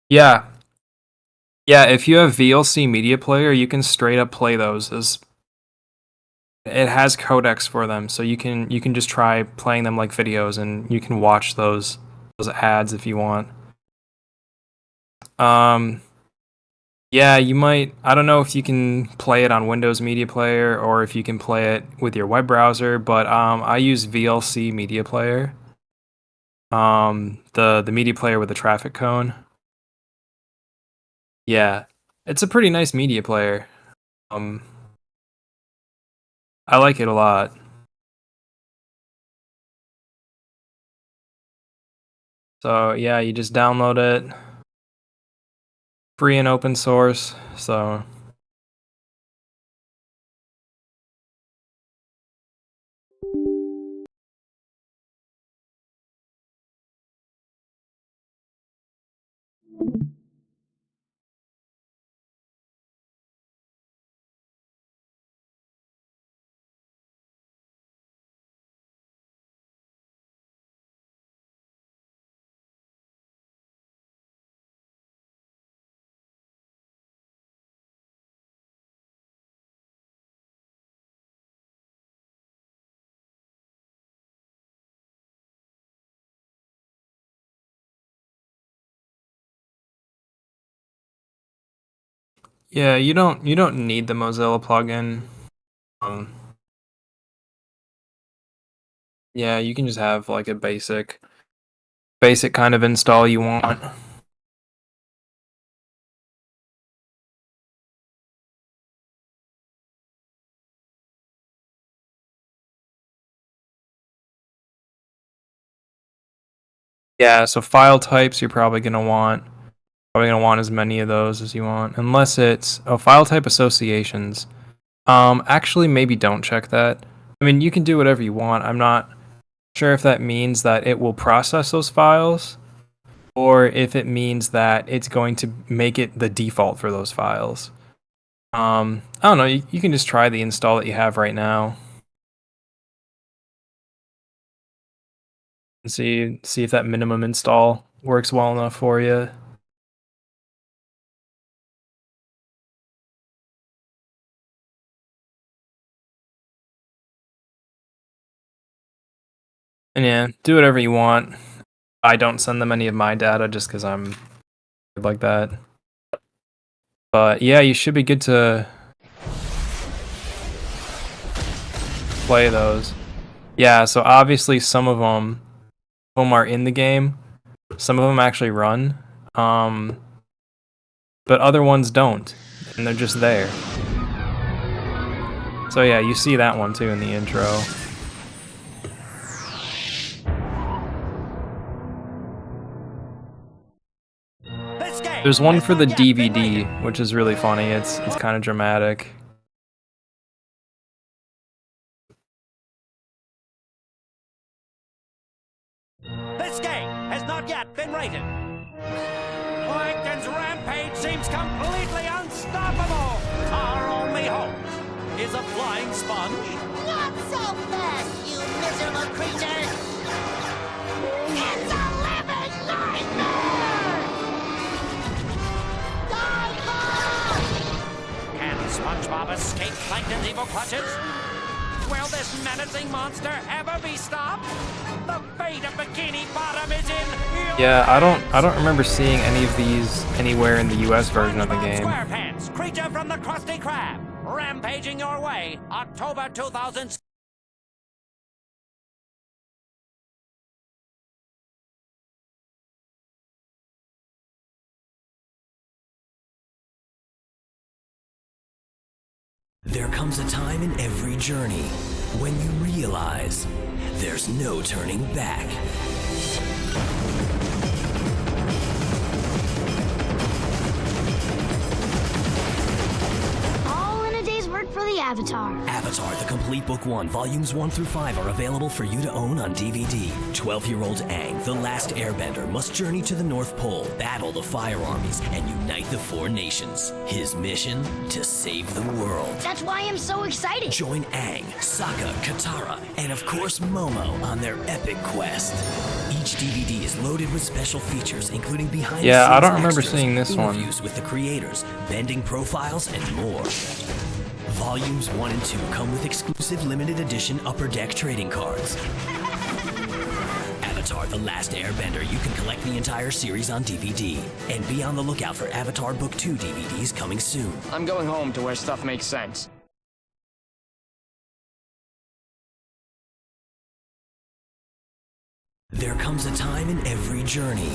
Yeah. Yeah, if you have VLC Media Player, you can straight up play those as it has codecs for them, so you can just try playing them like videos and you can watch those ads if you want. Yeah, you might. I don't know if you can play it on Windows Media Player or if you can play it with your web browser, but I use VLC Media Player. The media player with the traffic cone. Yeah, it's a pretty nice media player. I like it a lot. So yeah, you just download it. Free and open source. So yeah, you don't need the Mozilla plugin. Yeah, you can just have like a basic kind of install you want. Yeah, so file types you're probably gonna want as many of those as you want, unless it's file type associations. Actually, maybe don't check that. I mean, you can do whatever you want. I'm not sure if that means that it will process those files, or if it means that it's going to make it the default for those files. I don't know. You can just try the install that you have right now and see if that minimum install works well enough for you. And yeah, do whatever you want. I don't send them any of my data just because I'm like that. But yeah, you should be good to play those. Yeah, so obviously some of them are in the game. Some of them actually run. But other ones don't. And they're just there. So yeah, you see that one too in the intro. There's one for the DVD, which is really funny. It's kind of dramatic. This game has not yet been rated. Plankton's rampage seems completely unstoppable. Our only hope is a flying sponge. Not so fast, you miserable creature! It's a living nightmare! Dive! Can SpongeBob escape Plankton's evil clutches? Will this menacing monster ever be stopped? The fate of Bikini Bottom is in your Yeah, I don't remember seeing any of these anywhere in the US version of the game. SquarePants, creature from the Krusty Krab, rampaging your way, October 2000. There comes a time in every journey when you realize there's no turning back. All in a day's work for the Avatar. Avatar, the complete book 1, volumes 1 through 5 are available for you to own on DVD. 12-year-old Aang, the last Airbender, must journey to the North Pole, battle the fire armies, and unite the 4 nations. His mission? To save the world. That's why I'm so excited. Join Aang, Sokka, Katara, and of course Momo on their epic quest. Each DVD is loaded with special features, including behind-the-scenes Yeah, I don't remember extras, seeing this one. interviews with the creators, bending profiles, and more. Volumes 1 and 2 come with exclusive limited edition Upper Deck trading cards. Avatar: The Last Airbender, you can collect the entire series on DVD. And be on the lookout for Avatar Book 2 DVDs coming soon. I'm going home to where stuff makes sense. There comes a time in every journey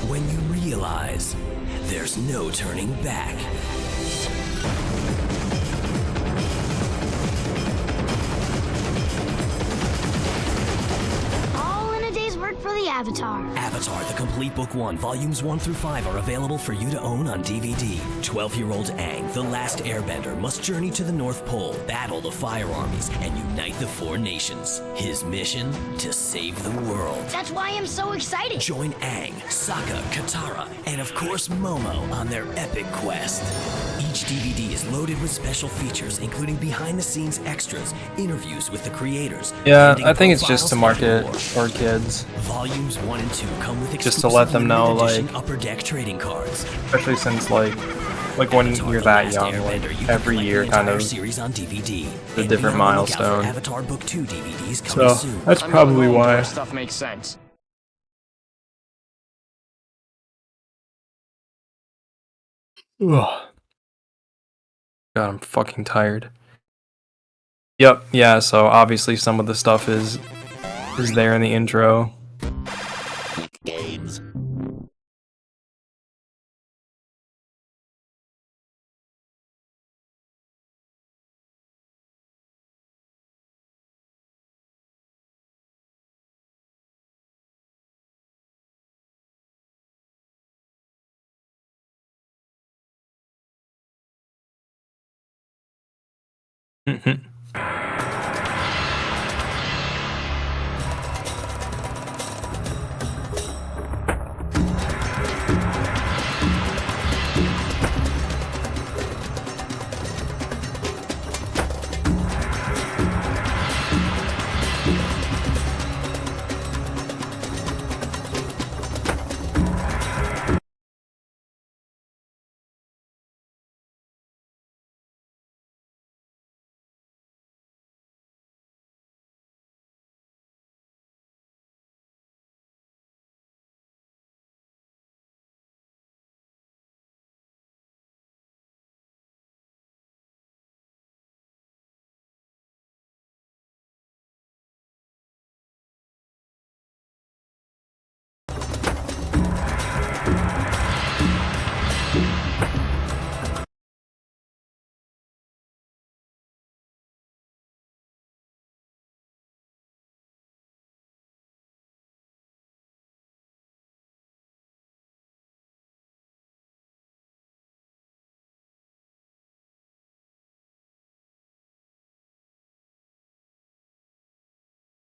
when you realize there's no turning back. All in a day's work for the Avatar. Avatar, the complete book 1, volumes 1 through 5 are available for you to own on DVD. 12-year-old Aang, the last Airbender, must journey to the North Pole, battle the fire armies, and unite the 4 nations. His mission? To save the world. That's why I'm so excited. Join Aang, Sokka, Katara, and of course Momo on their epic quest. Each DVD is loaded with special features, including behind-the-scenes extras, interviews with the creators. Yeah, bending I think it's just to profiles, and market more. for kids. Volumes 1 and 2 come with Just to let them know, limited edition like- Upper Deck trading cards. Especially since like when Avatar: you're The that Last young, Airbender, like you can every collect year the kind entire of series on DVD. the And different be on the lookout for milestone. Avatar Book 2 DVDs coming So soon. that's I'm probably going home to why. where stuff makes sense. Ugh. God, I'm fucking tired. Yep, yeah, so obviously some of the stuff is there in the intro. Games.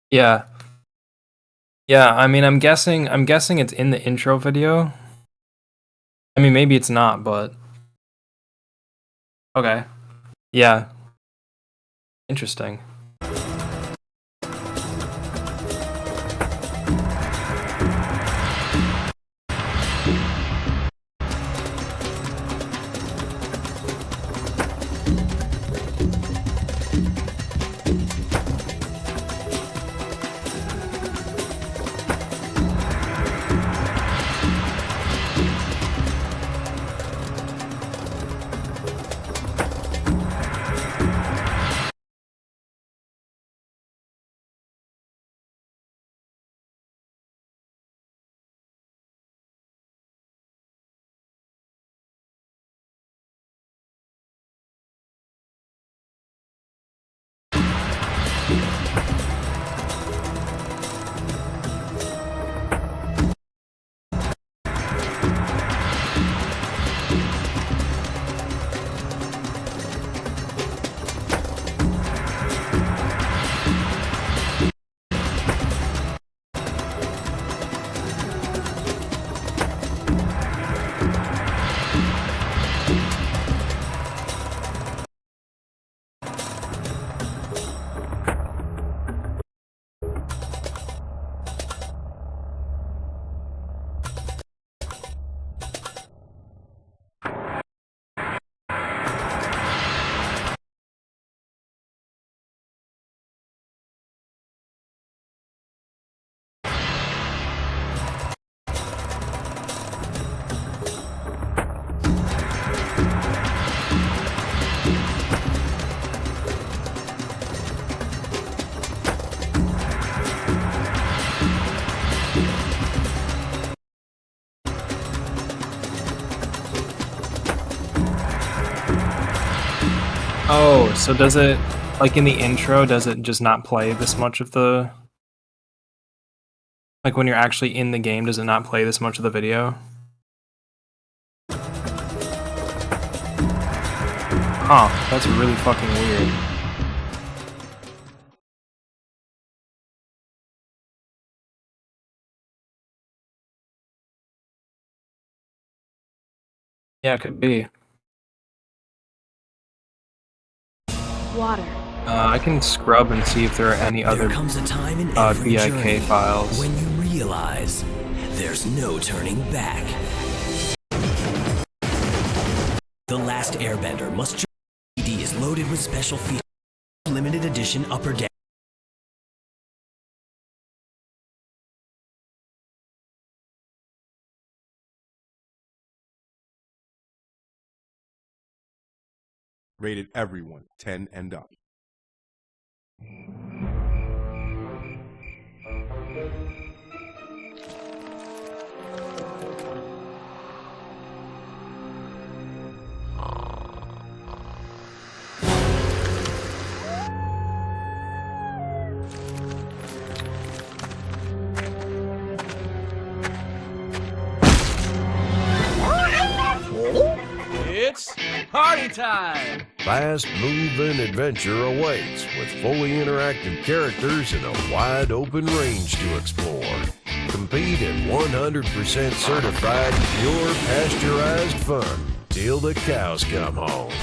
Yeah. Yeah, I mean, I'm guessing it's in the intro video. I mean, maybe it's not, but okay. Yeah. Interesting. Oh, so does it, like in the intro, does it just not play this much of the... Like when you're actually in the game, does it not play this much of the video? Huh, that's really fucking weird. Yeah, it could be. Water. I can scrub and see if there are any There other comes a time in every BIK journey files. when you realize there's no turning back. The Last Airbender Must Journey DVD is loaded with special features, limited edition upper deck. Rated everyone 10 and up. It's party time! Fast-moving adventure awaits with fully interactive characters and a wide open range to explore. Compete in 100% certified, pure pasteurized fun till the cows come home.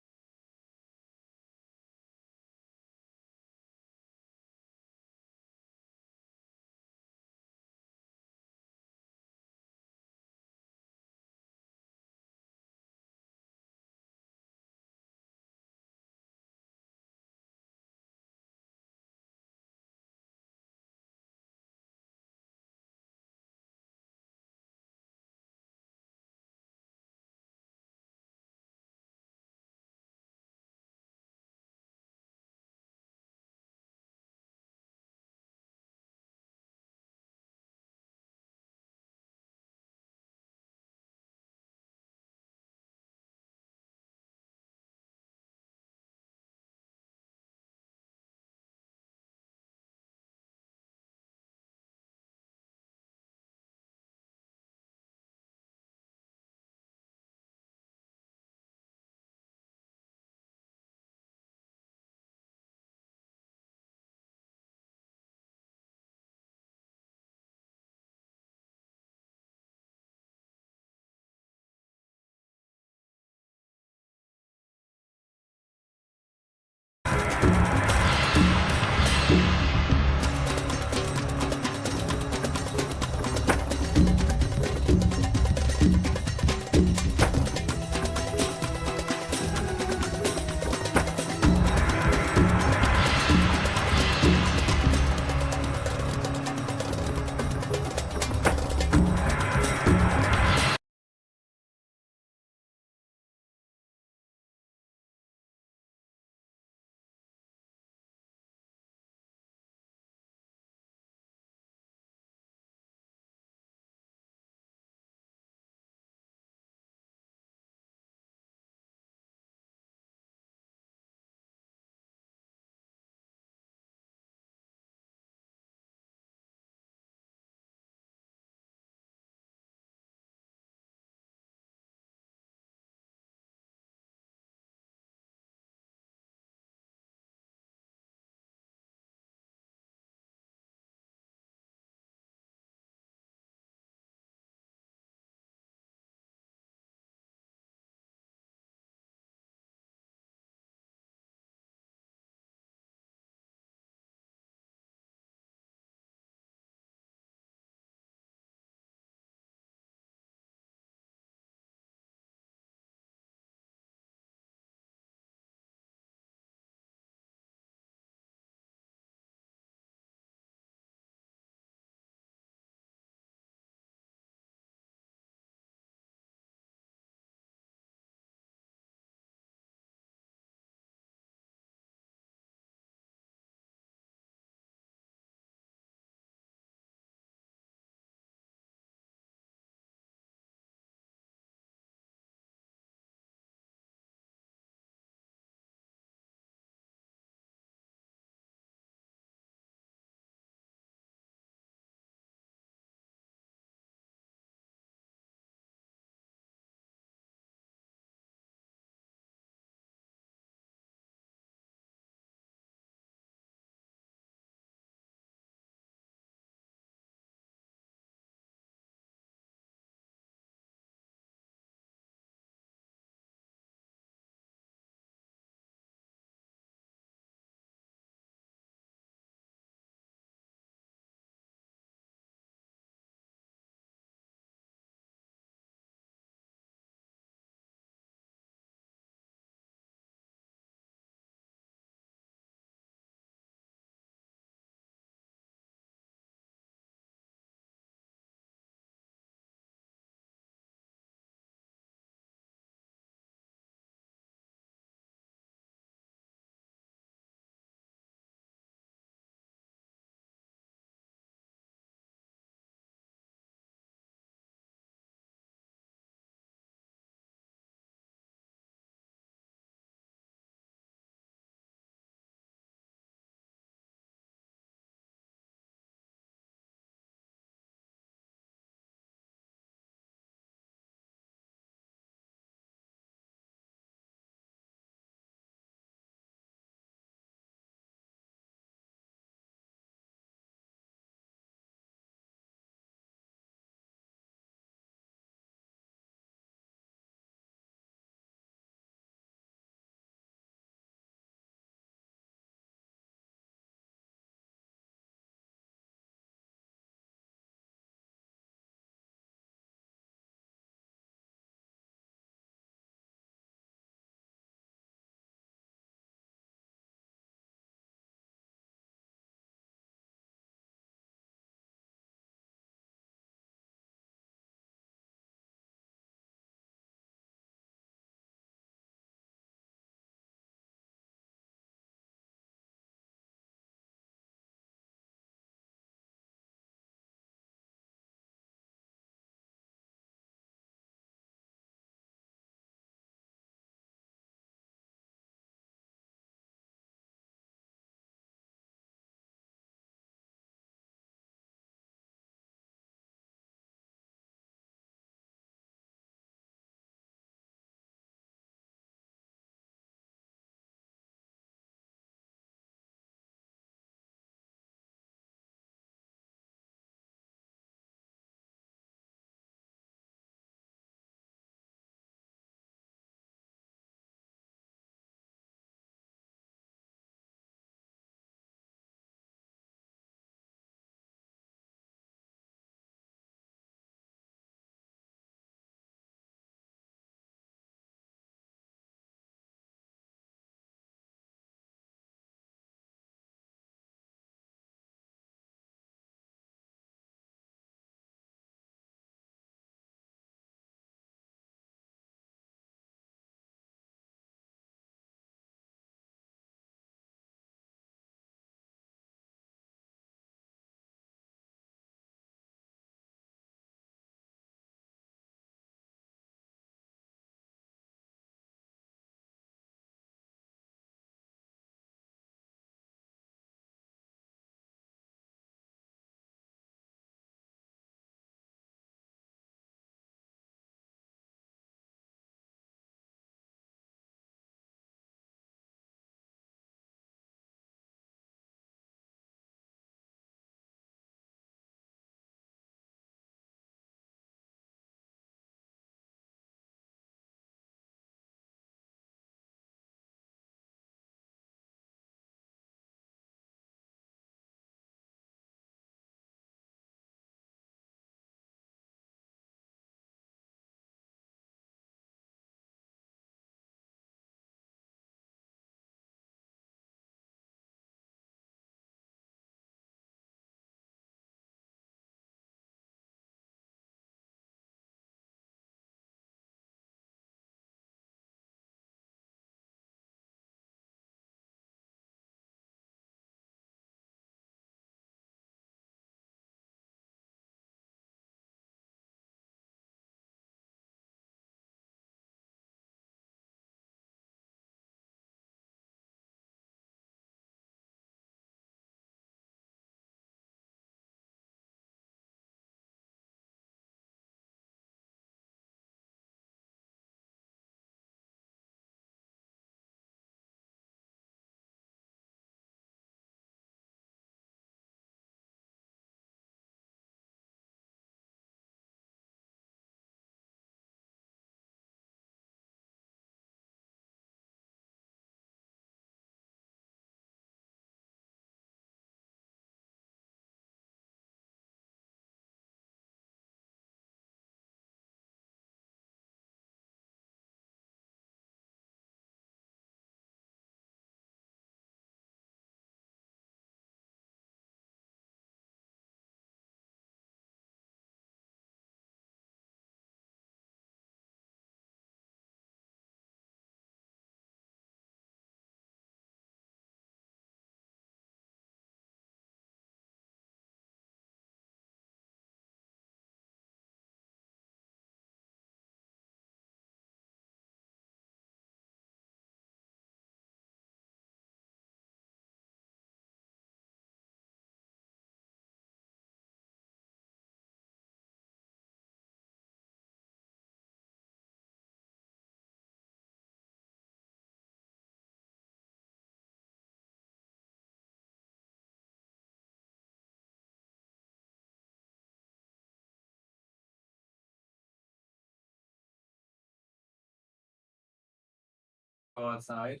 Go outside.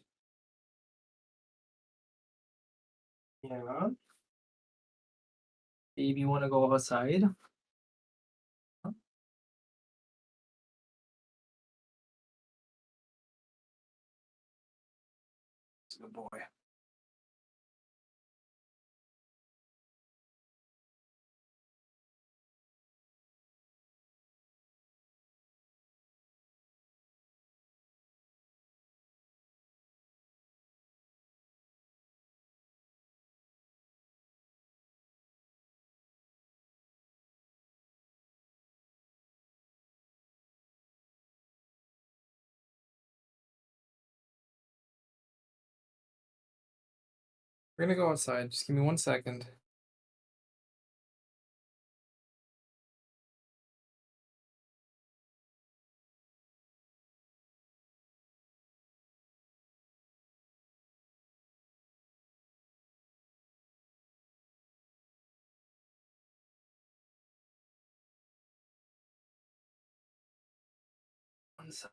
Yeah. Baby, wanna go outside? Huh? That's a good boy. We're gonna go outside. Just give me 1 second. One sec.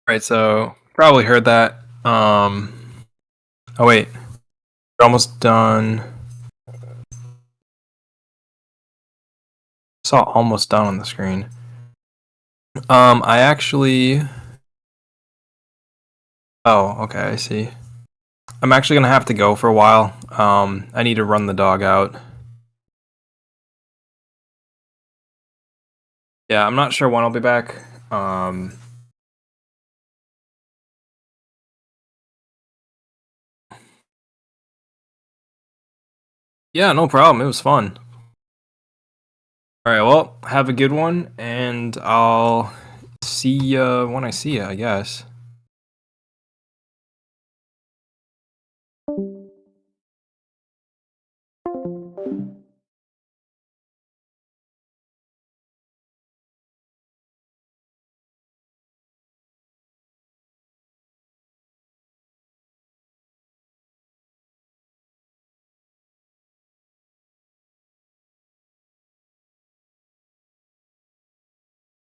Right, so probably heard that. Oh wait, we're almost done. Saw almost done on the screen. I actually. Oh, okay, I see. I'm actually gonna have to go for a while. I need to run the dog out. Yeah, I'm not sure when I'll be back. Yeah, no problem. It was fun. Alright, well, have a good one, and I'll see ya when I see ya, I guess.